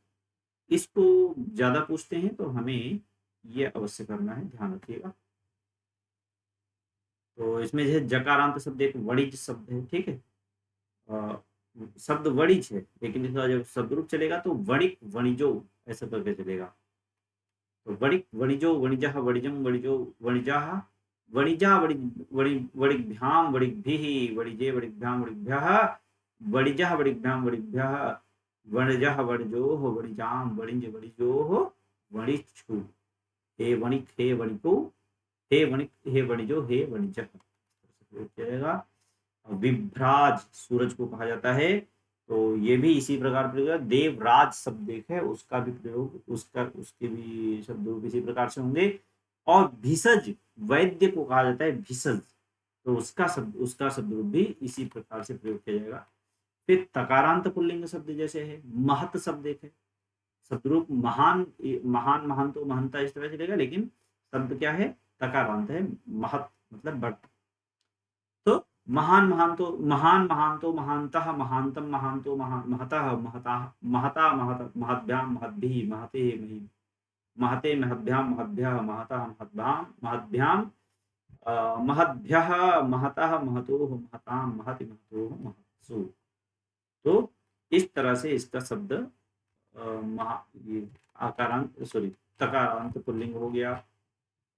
इसको ज्यादा पूछते हैं, तो हमें ये अवश्य करना है, ध्यान रखिएगा। तो इसमें जो है जकारांत शब्द एक वणिज शब्द है। ठीक है, शब्द वणिज है, लेकिन इसका जब शब्द रूप चलेगा तो वणिक वणिजो ऐसा करके चलेगा। तो वणिक वणिजो वणिजः वणिजम वणिजो वणिजाः वणिजा वणिभ्याम वणिभ्याम वणिजे वणिभ्याम वणिभ्यः वणिजः वणिभ्यां वणिभ्यः, वणिजः वणिजोः वणिजां वणिज वणिजोः वणिच्छु, हे वणिक हे वणिको, हे वणिक हे वणिजो हे वणिजः। जाएगा। विभ्राज सूरज को कहा जाता है, तो ये भी इसी प्रकार प्रयोग। देवराज शब्द एक है, उसका भी प्रयोग, उसके भी शब्द रूप इसी प्रकार से होंगे। और भिषज वैद्य को कहा जाता है भिषज, तो उसका शब्द रूप भी इसी प्रकार से प्रयोग किया जाएगा। फिर तकारांत पुल्लिंग शब्द जैसे है, महत शब्द एक है, शब्द रूप महान, महान महान तो महंता इस तरह चलेगा, लेकिन शब्द क्या है, तकारांत है, महत मतलब बड़। तो महान महान तो महानतः महानतम महानतो महतः महता महता महद्भ्यां महद्भिः महते मही महते महद्भ्यां महद्भ्यः महतः महद्भ्यां महद्भ्यः महतः महतोः महतां महति महतोः महत्सु। तो इस तरह से इसका शब्द ये आकारांत सॉरी तकारांत पुल्लिंग हो गया।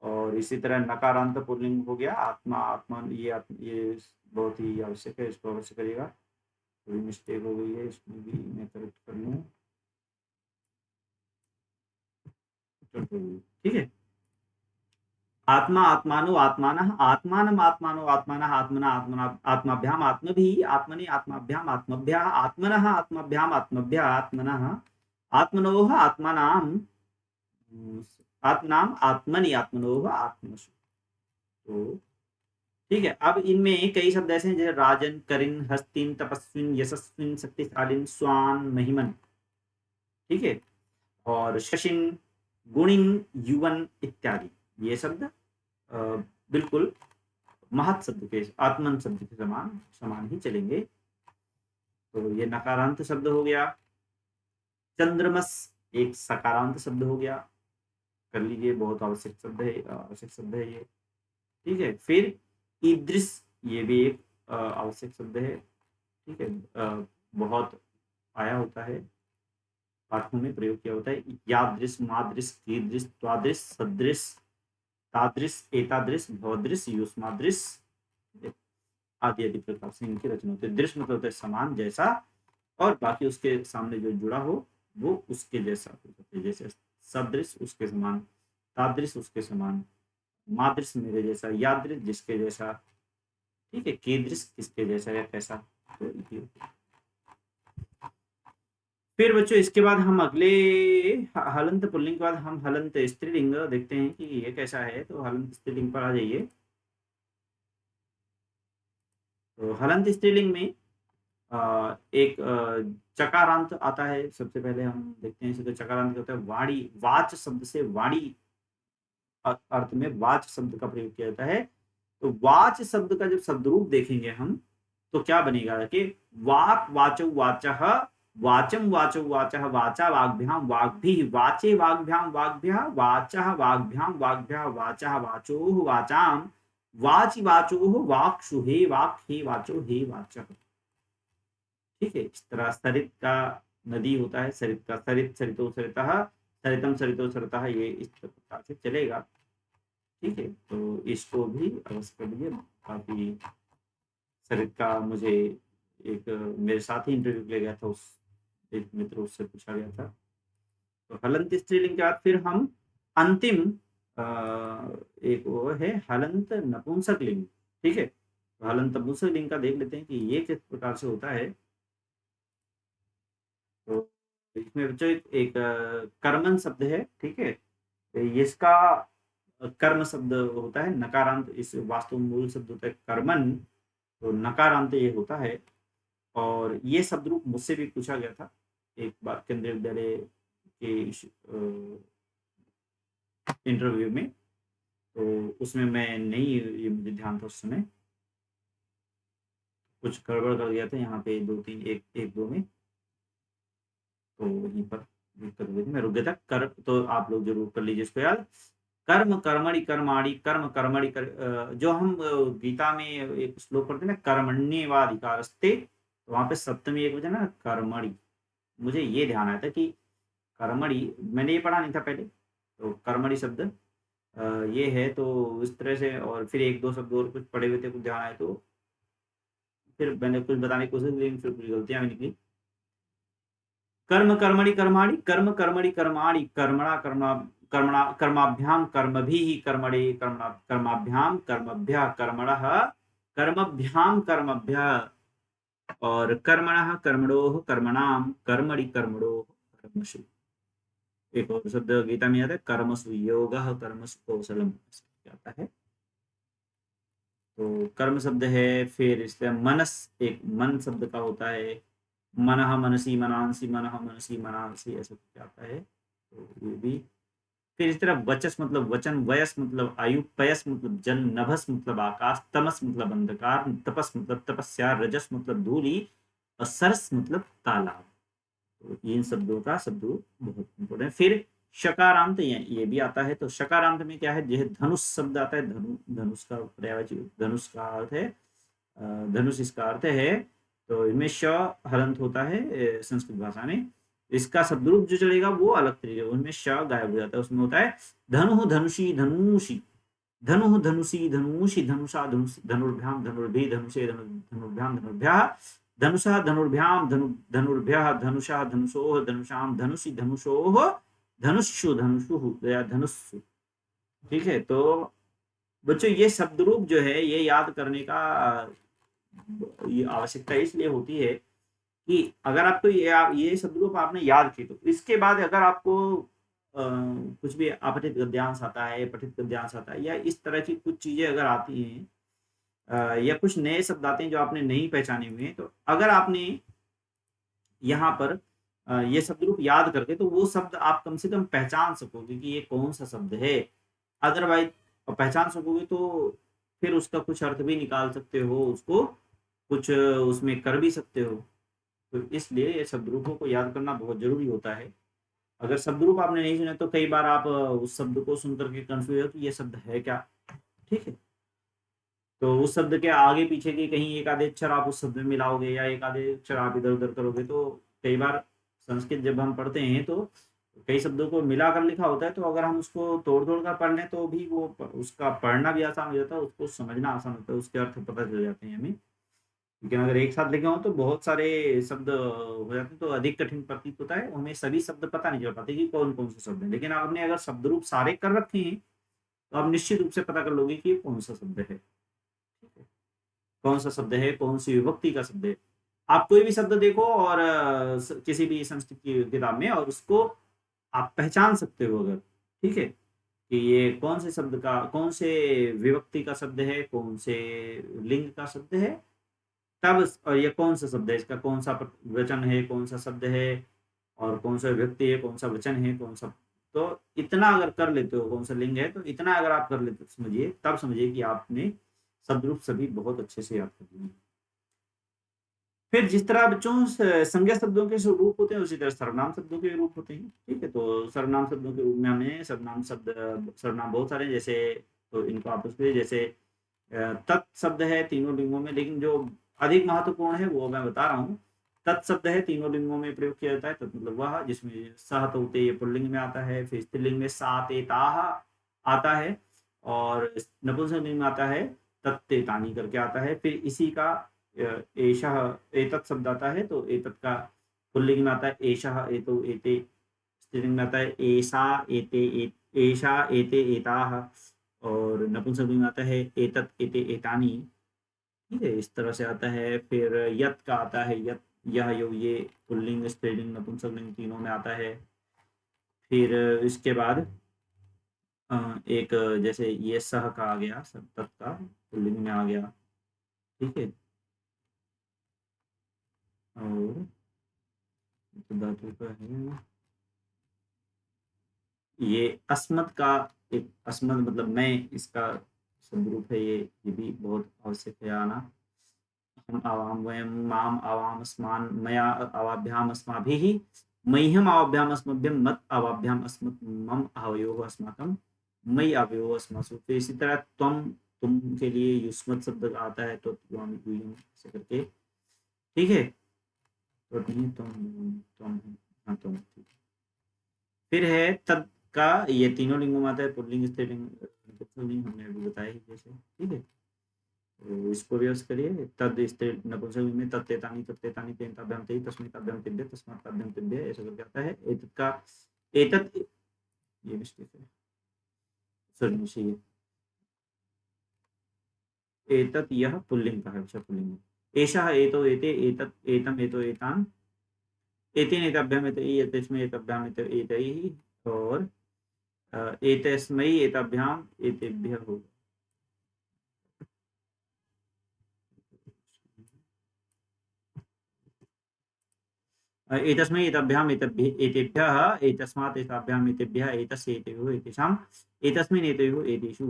और इसी तरह नकारांत पुल्लिंग हो गया आत्मा, आत्मा ये बहुत ही आवश्यक है, इसको अवश्य करिएगा। कोई मिस्टेक हो गई है इसमें भी मैं करेक्ट कर लूँ, ठीक है। आत्मा आत्मानो आत्मानः आत्मानम् आत्मानो आत्मानः आत्मना आत्मना आत्माभ्याम आत्मभिः आत्मनि आत्माभ्याम आत्मभ्यः आत्मनः आत्माभ्याम आत्मभ्यः आत्मनः आत्मनोः आत्मानाम् आत्मनाम आत्मनि आत्मनोः आत्मसु। तो ठीक है। अब इनमें कई शब्द ऐसे हैं जैसे राजन, करिन, हस्तिन, तपस्विन, यशस्विन, शक्तिशालिन, स्वान, महिमन, ठीक है। और शशिन, गुणिन, युवन इत्यादि ये शब्द बिल्कुल महत शब्द के, आत्मन शब्द के समान समान ही चलेंगे। तो ये नकारांत शब्द हो गया। चंद्रमस एक सकारांत शब्द हो गया, कर लीजिए, बहुत आवश्यक शब्द है, आवश्यक शब्द है ये, ठीक है। फिर ईदृश ये भी एक आवश्यक शब्द है, ठीक है, बहुत आया होता है, पाठों में प्रयोग किया होता है। यादृश, मादृश, कीदृश, त्वादृश, सदृश, तादृश, एतादृश, भवदृश, युष्मादृश आदि आदि प्रकार से इनकी रचना होती है। दृश्य मतलब होता है समान, जैसा, और बाकी उसके सामने जो जुड़ा हो वो उसके जैसा, जैसे सदृश उसके समान, तादृश उसके समान, मादृश मेरे जैसा, यादृश जिसके जैसा, ठीक है, कीदृश किसके जैसा या कैसा। तो फिर बच्चों इसके बाद हम अगले हलंत पुल्लिंग के बाद हम हलंत स्त्रीलिंग देखते हैं कि ये कैसा है। तो हलंत स्त्रीलिंग पर आ जाइए। तो हलंत स्त्रीलिंग में एक चकारांत आता है। सबसे पहले हम देखते हैं इसे। तो चकारांत होता है वाणी, वाच शब्द से वाणी अर्थ में वाच शब्द का प्रयोग किया जाता है। तो वाच शब्द का जब शब्द रूप देखेंगे हम तो क्या बनेगा कि वाक वाचौ वाचः, वाचम वाचौ वाचः, वाचा वाग्भ्याम वाग्भिः, वाचे वाग्भ्याम वाग्भ्यः, वाचः वाग्भ्याम वाग्भ्यः, वाचः वाचोः वाचाम, वाचि वाचोः वाक्षु, हे वाक् हे वाचो हे वाचः, ठीक है। इस तरह सरित का नदी होता है, सरित का सरित, सरितो सरितः, सरितम सरितो सरितः, ये इस प्रकार से चलेगा, ठीक है। तो इसको भी अवश्य कर लीजिए। काफी सरित का मुझे एक मेरे साथ ही इंटरव्यू ले गया था, उस एक मित्र, उससे पूछा गया था। तो हलंत स्त्रीलिंग के बाद फिर हम अंतिम एक वो है हलंत नपुंसक लिंग, ठीक है। तो हलंत नपुंसक लिंग का देख लेते हैं कि ये किस प्रकार से होता है। तो इसमें बच्चों एक कर्मन शब्द है, ठीक है। तो इसका कर्म शब्द होता है नकारांत, इस वास्तव मूल शब्द होता है कर्मन, तो नकारांत ये होता है। और ये शब्द रूप मुझसे भी पूछा गया था एक बार केंद्रीय विद्यालय के इंटरव्यू में, तो उसमें मैं नहीं, ये मुझे ध्यान था उस समय, कुछ गड़बड़ कर गया था यहाँ पे दो तीन एक दो में, तो वहीं पर दिक्कत हुई थी, मैं रुक गया था। कर तो आप लोग जरूर कर लीजिए इसको याद। कर्म कर्मणि कर्माणि, कर्म कर्मणि जो हम गीता में एक श्लोक पढ़ते हैं ना, कर्मण्येवाधिकारस्ते, तो वहां पे सप्तमी एक वचन ना कर्मणि, मुझे ये ध्यान आया था कि कर्मणि, मैंने ये पढ़ा नहीं था पहले, तो कर्मणि शब्द ये है। तो इस तरह से, और फिर एक दो शब्द और कुछ पढ़े हुए थे, कुछ ध्यान आए, तो फिर मैंने कुछ बताने की कोशिश की लेकिन फिर कुछ गलतियां भी निकली। कर्म कर्मणि कर्माणि, कर्म कर्मणि कर्माणि, कर्मणा कर्मा कर्मणा कर्माभ्याम कर्मभिः कर्मणे कर्मणा कर्माभ्याम कर्मभ्यः कर्मणः कर्मभ्याम कर्मभ्यः, और कर्मणः कर्मणोः कर्मणाम कर्मणि कर्मणोः कर्मसु। एक और शब्द गीता में आता है, कर्मसु योगः कर्मसु कौशलम आता है। तो कर्म शब्द है, फिर इसलिए मनस एक मन शब्द का होता है, मनः मनसी मनांसी, मनः मनसी मनांसी, ऐसा कुछ आता है। तो ये भी। फिर इस तरह वचस मतलब वचन, वयस मतलब आयु, पयस मतलब जल, नभस मतलब आकाश, तमस मतलब अंधकार, तपस मतलब तपस्या, रजस मतलब धूलि, और सरस मतलब तालाब। तो इन शब्दों का शब्द बहुत इंपॉर्टेंट है। फिर शकारांत ये भी आता है। तो शकारांत में क्या है, जैसे धनुष शब्द आता है, धनुष का पर्यायवाची धनुष का अर्थ है, धनुष इसका अर्थ है। तो इनमें श हलंत होता है संस्कृत भाषा में। इसका शब्द रूप जो चलेगा वो अलग तरीके, उनमें श गायब हो जाता है, उसमें होता है धनु धनुषी धनुषी, धनु धनुषी धनुषी, धनुषा धनुष, धनुर्भ्याम धनुर्भि, धनुषे धनुर्भ्याम धनुर्भ्यः, धनुषा धनुर्भ्याम धनुर्भ्यः, धनुषा धनुषोः धनुषाम धनुषि धनुषोः, धनुषु धनुषु या धनुषु। ठीक है। तो बच्चों ये शब्द रूप जो है ये याद करने का ये आवश्यकता इसलिए होती है कि अगर आपको ये शब्द रूप आपने याद की, तो इसके बाद अगर आपको कुछ भी अपठित गद्यांश आता है, पठित गद्यांश आता है, या इस तरह की कुछ चीजें अगर आती हैं, या कुछ नए शब्द आते हैं जो आपने नहीं पहचाने हुए हैं, तो अगर आपने यहाँ पर ये शब्द रूप याद करके, तो वो शब्द आप कम से कम पहचान सकोगे कि ये कौन सा शब्द है। अदरवाइज पहचान सकोगे तो फिर उसका कुछ अर्थ भी निकाल सकते हो, उसको कुछ उसमें कर भी सकते हो। तो इसलिए ये शब्द रूपों को याद करना बहुत जरूरी होता है। अगर शब्द रूप आपने नहीं सुने तो कई बार आप उस शब्द को सुन करके कंफ्यूज हो कि ये शब्द है क्या। ठीक है। तो उस शब्द के आगे पीछे के कहीं एक आधे अक्षर आप उस शब्द में मिलाओगे, या एक आधे अक्षर आप इधर उधर करोगे, तो कई बार संस्कृत जब हम पढ़ते हैं तो कई शब्दों को मिलाकर लिखा होता है, तो अगर हम उसको तोड़ तोड़ कर पढ़ लें तो भी वो उसका पढ़ना भी आसान हो जाता है, उसको समझना आसान होता है, उसके अर्थ पता चल जाते हैं हमें। लेकिन अगर एक साथ लिखे हो तो बहुत सारे शब्द हो जाते हैं, तो अधिक कठिन प्रतीत होता है, हमें सभी शब्द पता नहीं चल पाते कि कौन कौन से शब्द है। लेकिन आपने अगर शब्द रूप सारे कर रखे हैं तो आप निश्चित रूप से पता कर लोगे कि ये कौन सा शब्द है, कौन सा शब्द है, कौन सी विभक्ति का शब्द है। आप कोई भी शब्द देखो और किसी भी संस्कृत की किताब में, और उसको आप पहचान सकते हो अगर, ठीक है, कि ये कौन से शब्द का, कौन से विभक्ति का शब्द है, कौन से लिंग का शब्द है, तब, और ये कौन सा शब्द है, इसका कौन सा वचन है, कौन सा शब्द है, और कौन सा व्यक्ति है, कौन सा वचन है, कौन सा। तो इतना अगर कर लेते हो, कौन सा लिंग है, तो इतना अगर आप कर लेते हो समझिए, तब समझिए कि आपने शब्द रूप सभी बहुत अच्छे से याद कर लिए। फिर जिस तरह बच्चों संज्ञा शब्दों के रूप होते हैं, उसी तरह सर्वनाम शब्दों के रूप होते हैं। ठीक है। तो सर्वनाम शब्दों के रूप में हमें सर्वनाम बहुत सारे, जैसे, तो इनको आप उसके जैसे तत् शब्द है तीनों लिंगों में, लेकिन जो अधिक महत्वपूर्ण है वो मैं बता रहा हूँ। तत् शब्द है तीनों लिंगों में प्रयोग किया जाता है। तत् मतलब वह, जिसमें सह तोते ये पुल्लिंग में आता है, फिर स्त्रीलिंग में सा ते ताह आता है, और नपुंसक लिंग में आता है तत्ते तानी करके आता है। फिर इसी का एषः एतत् शब्द आता है, तो एतत् का पुल्लिंग में आता है एषः एतो एते, स्त्रीलिंग में आता है एषा एते एषा एते एताः, और नपुंसक लिंग में आता है एतत् एते एतानि। ठीक है, इस तरह से आता है। फिर यत का आता है यत, यह यो ये, पुल्लिंग स्त्रीलिंग नपुंसक लिंग तीनों में आता है। फिर इसके बाद एक जैसे ये सह का आ गया, तत् का पुल्लिंग में आ गया। ठीक है। और धातु का है ये अस्मत् का, एक अस्मत् मतलब मैं, इसका शब्द रूप है ये भी बहुत आवश्यक है आना। हम आवाम वयम माम आवाम अस्मान मया अवाभ्याम अस्माभिः मह्यम आवाभ्याम अस्मभ्यम मत आवाभ्याम अस्मत् मम आवयोः अस्माकं मयि आवयोः अस्मासु। तो इसी तरह तुम के लिए युष्मत् शब्द आता है, तो ऐसे करके। ठीक है। तो तुम हाँ तुम। फिर है तद का, ये तीनों लिंगों में आता है, पुल्लिंग स्त्रीलिंग नपुंसकलिंग, हमने अभी बताया ही जैसे। ठीक है। तो इसको भी यूज करिए। तद स्त्री नपुंसक में तत्तेतानी तत्तेतानी तेन ताभ्याम ते तस्मै ताभ्याम तेभ्य तस्मात् ताभ्याम तेभ्य ऐसा करके आता है। एतत् का एतत् ये मिस्टेक है, सॉरी चाहिए एतत् यह पुल्लिंग का है, अच्छा पुल्लिंग है। एषः एतौ एते एतत् एतम् एतौ एतान् एतेन एताभ्याम एतस्मै एताभ्याम एतैः और एतस्मै एताभ्याम एतेभ्यः होगा। एतस्मै एताभ्याम एतेभ्यः एतस्मात् एताभ्याम एतेभ्यः एतस्य एतयोः एतेषाम् एतस्मिन् एतयोः एतेषु।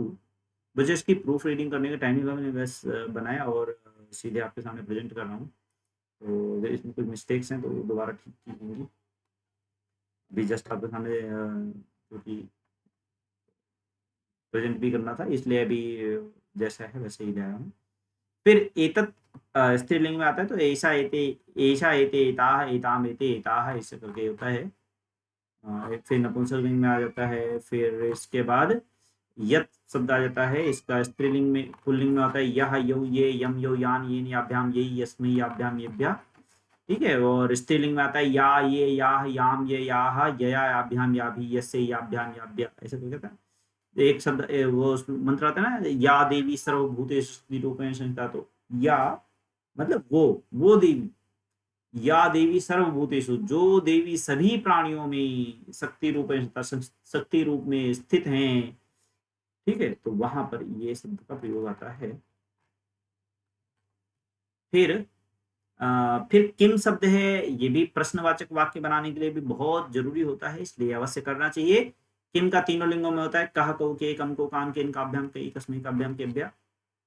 बच्चों इसकी प्रूफ रीडिंग करने का टाइम मैंने बस बनाया और सीधे आपके सामने प्रेजेंट कर रहा हूँ। तो अगर इसमें कुछ मिस्टेक्स हैं तो दोबारा ठीक की जाएंगी। अभी जस्ट आपके सामने क्योंकि प्रेजेंट भी करना था इसलिए अभी जैसा है वैसे ही लाया हूँ। फिर एतत् स्त्रीलिंग में आता है तो ऐसा एते एताः एताम एते एताः ऐसे करके होता है। फिर नपुंसक लिंग में आ जाता है। फिर इसके बाद यत शब्द आ जाता है, इसका स्त्रीलिंग में पुल्लिंग में आता है यह यौ ये यम यो यान येन याभ्याम ये यस्मै याभ्याम येभ्यः, ठीक है। और स्त्रीलिंग में आता है या ये याह याम ये याह यया याभ्याम याभि यस्य याभ्याम याभ्य ऐसे करके आता है। एक शब्द वो मंत्र आता है ना, या देवी सर्वभूतेषु रूपेण संस्थिता, तो या मतलब वो देवी, या देवी सर्वभूतेषु जो देवी सभी प्राणियों में शक्ति रूपेण शक्ति रूप में स्थित हैं, ठीक है। तो वहां पर ये शब्द का प्रयोग आता है। फिर फिर किम शब्द है, ये भी प्रश्नवाचक वाक्य बनाने के लिए भी बहुत जरूरी होता है, इसलिए अवश्य करना चाहिए। किम का तीनों लिंगों में होता है, कह कौ के कम को कान के काभ्याम के कस्मै काभ्याम केभ्यः।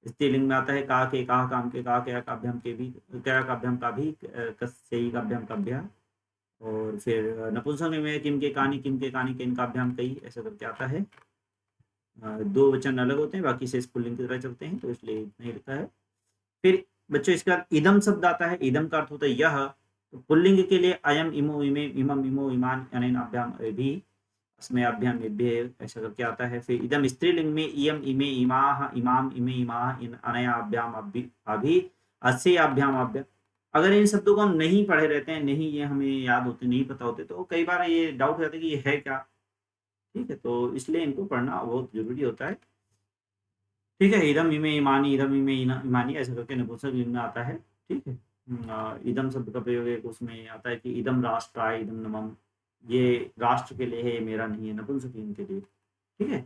स्त्रीलिंग में आता है का के कहा काम के का क्या काभ्याम के भी क्या काभ्याम का भी कस्यै काभ्याम काभ्यः। और फिर नपुंसक में किम के कानी केन काभ्याम कई ऐसा करके आता है। दो वचन अलग होते हैं, बाकी से पुल्लिंग की तरह चलते हैं, तो इसलिए इतना ही लिखा है। फिर बच्चों इसका इदम शब्द आता है, इदम का अर्थ होता है यह। तो पुल्लिंग के लिए अयम इमो इमे इमम इमो इमान अनेन अभ्याम भी अस्मै अभ्याम एभ्य ऐसा करके आता है। फिर इदम स्त्रीलिंग में इयम इमे इमाह इमाम इमे इमाह इन अनया अभ्याम अभि अस्य अभ्याम अभ्य। अगर इन शब्दों को हम नहीं पढ़े रहते हैं, नहीं ये हमें याद होते, नहीं पता होते, तो कई बार ये डाउट हो जाता है कि ये है क्या, ठीक है। तो इसलिए इनको पढ़ना बहुत जरूरी होता है, ठीक है। इदम इमे ईमानी इदम इमे ईमानी ऐसा करके नपुंसक लिंग में आता है, ठीक है। इदम शब्द का प्रयोग एक उसमें आता है कि इदम राष्ट्राय इदम नमम, ये राष्ट्र के लिए है, ये मेरा नहीं है, नपुंसक लिंग के लिए, ठीक है।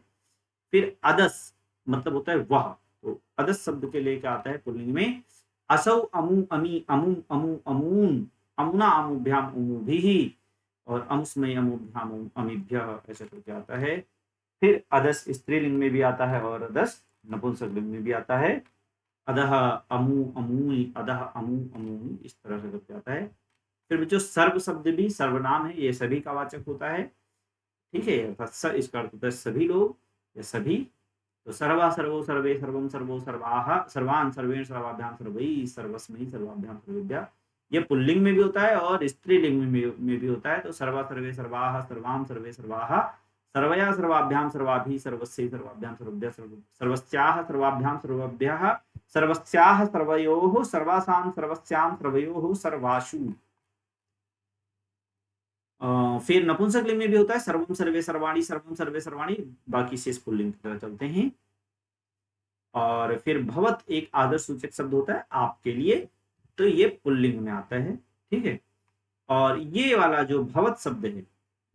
फिर अदस मतलब होता है वह, तो अदस शब्द के लिए क्या आता है पुल्लिंग में, असौ अमु अमी अमुम अमु अमून अमुना अमुभ्याम उमुभिः और अमुस्मै अमुभ्याम अमीभ्यः ऐसा करके आता है। फिर अदस स्त्रीलिंग में भी आता है और अदस नपुंसक लिंग में भी आता है। अदह अमू अमूनि अदह अमू अमूनि इस तरह से करके आता है। फिर जो सर्व शब्द भी सर्वनाम है, ये सभी का वाचक होता है, ठीक है। अर्थात इसका अर्थ होता है सभी लोग या सभी। तो सर्वा सर्वो सर्वे सर्वम सर्वो सर्वाः सर्वान् सर्वेण सर्वाभ्याम सर्वैः सर्वस्मै सर्वाभ्याम सर्वेभ्यः, ये पुल्लिंग में भी होता है और स्त्रीलिंग में भी होता है। तो सर्वा सर्वे सर्वाः सर्वाम सर्वे सर्वाः सर्वया सर्वाभ्याम सर्वाभिः सर्वस्यै सर्वाभ्याम सर्वभ्यः सर्वस्याः सर्वाभ्याम सर्वभ्यः सर्वस्याः सर्वयोः सर्वासां सर्वस्यां सर्वयोः सर्वासु। फिर नपुंसक लिंग में भी होता है सर्वम सर्वे सर्वाणी सर्वम सर्वे सर्वाणी, बाकी शेष पुल्लिंग की तरह चलते हैं। और फिर भवत एक आदर्श सूचक शब्द होता है आपके लिए, तो ये पुल्लिंग में आता है, ठीक है। और ये वाला जो भवत शब्द है,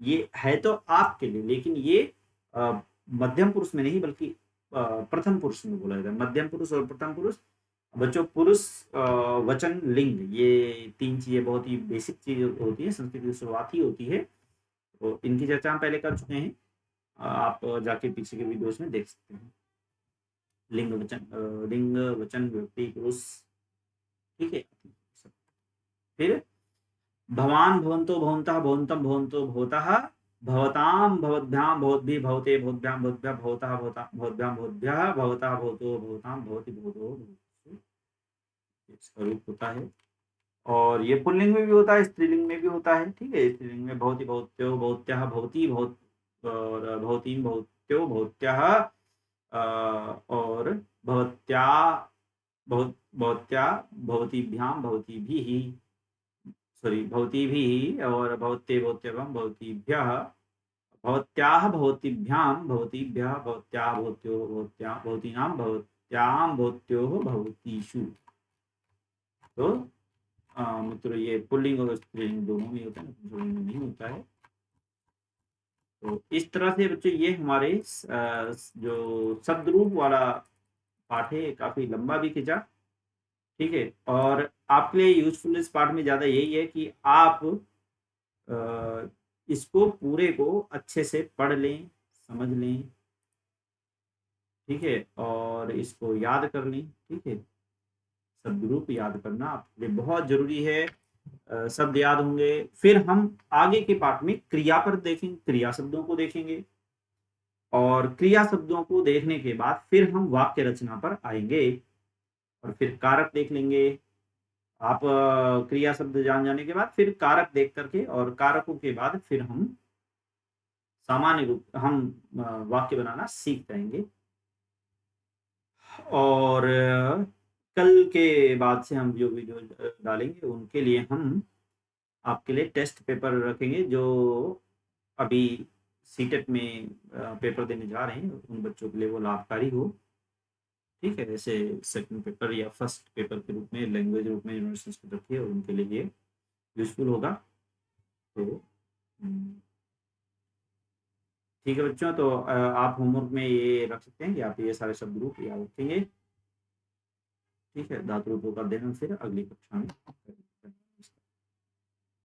ये है तो आपके लिए, लेकिन ये मध्यम पुरुष में नहीं बल्कि प्रथम पुरुष में बोला जाता है। मध्यम पुरुष और प्रथम पुरुष, बच्चों पुरुष वचन लिंग, ये तीन चीजें बहुत ही बेसिक चीज होती है, संस्कृत की शुरुआत ही होती है। तो इनकी चर्चा हम पहले कर चुके हैं, आप जाके पीछे के वीडियोस में देख सकते हैं। लिंग वचन व्यक्ति पुरुष, ठीक है। फिर भवान भवन्तो भवन्तः भवन्तं भवन्तो भवतः भवतां भवद्भ्यां भवद्भिः भवते भवद्भ्यां भवद्भ्यः भवतः भवद्भ्यां भवद्भ्यः भवतः भवतो भवतां भवति भवतो इसका रूप होता है। और ये पुल्लिंग में भी होता है, स्त्रीलिंग में भी होता है, ठीक है। स्त्रीलिंग में भवति भवत्यो भवत्यः भवती भवत और भवतीं भवत्यो भवत्यः और भवत्या भवत्या, भवतीभ्याम, भवतीभिः, सॉरी भवतीभिः और भवते, भवत्यवम, भवतीभ्यः, भवत्याः, भवतीभ्यां, भवतीभ्यः, भवत्याः, भवत्योः, भवत्या, भवतीनां, भवत्यां, भवत्योः, भवतीषु। तो मित्रों ये पुल्लिंग और स्त्रीलिंग दोनों में होता है, नपुंसकलिंग में नहीं होता है। तो इस तरह से बच्चों ये हमारे जो शब्द रूप वाला पाठ है काफी लंबा भी खिंचा, ठीक है। और आपके लिए यूजफुल इस पाठ में ज्यादा यही है कि आप इसको पूरे को अच्छे से पढ़ लें, समझ लें, ठीक है, और इसको याद कर लें, ठीक है। शब्द रूप याद करना आपके लिए बहुत जरूरी है। शब्द याद होंगे, फिर हम आगे के पाठ में क्रिया पर देखेंगे, क्रिया शब्दों को देखेंगे, और क्रिया शब्दों को देखने के बाद फिर हम वाक्य रचना पर आएंगे, और फिर कारक देख लेंगे। आप क्रिया शब्द जान जाने के बाद फिर कारक देख करके, और कारकों के बाद फिर हम सामान्य रूप हम वाक्य बनाना सीख जाएंगे। और कल के बाद से हम जो वीडियो डालेंगे उनके लिए हम आपके लिए टेस्ट पेपर रखेंगे, जो अभी सीटेट में पेपर देने जा रहे हैं उन बच्चों के लिए वो लाभकारी हो, ठीक है। जैसे सेकंड पेपर या फर्स्ट पेपर के रूप में, लैंग्वेज रूप में यूनिवर्सिटी संस्कृत रखी है, और उनके लिए ये यूजफुल होगा। तो ठीक है बच्चों, तो आप होमवर्क में ये रख सकते हैं कि आप ये सारे शब्द रूप याद रखेंगे, ठीक है। धातु रूपों का अध्ययन फिर अगली कक्षा में करेंगे।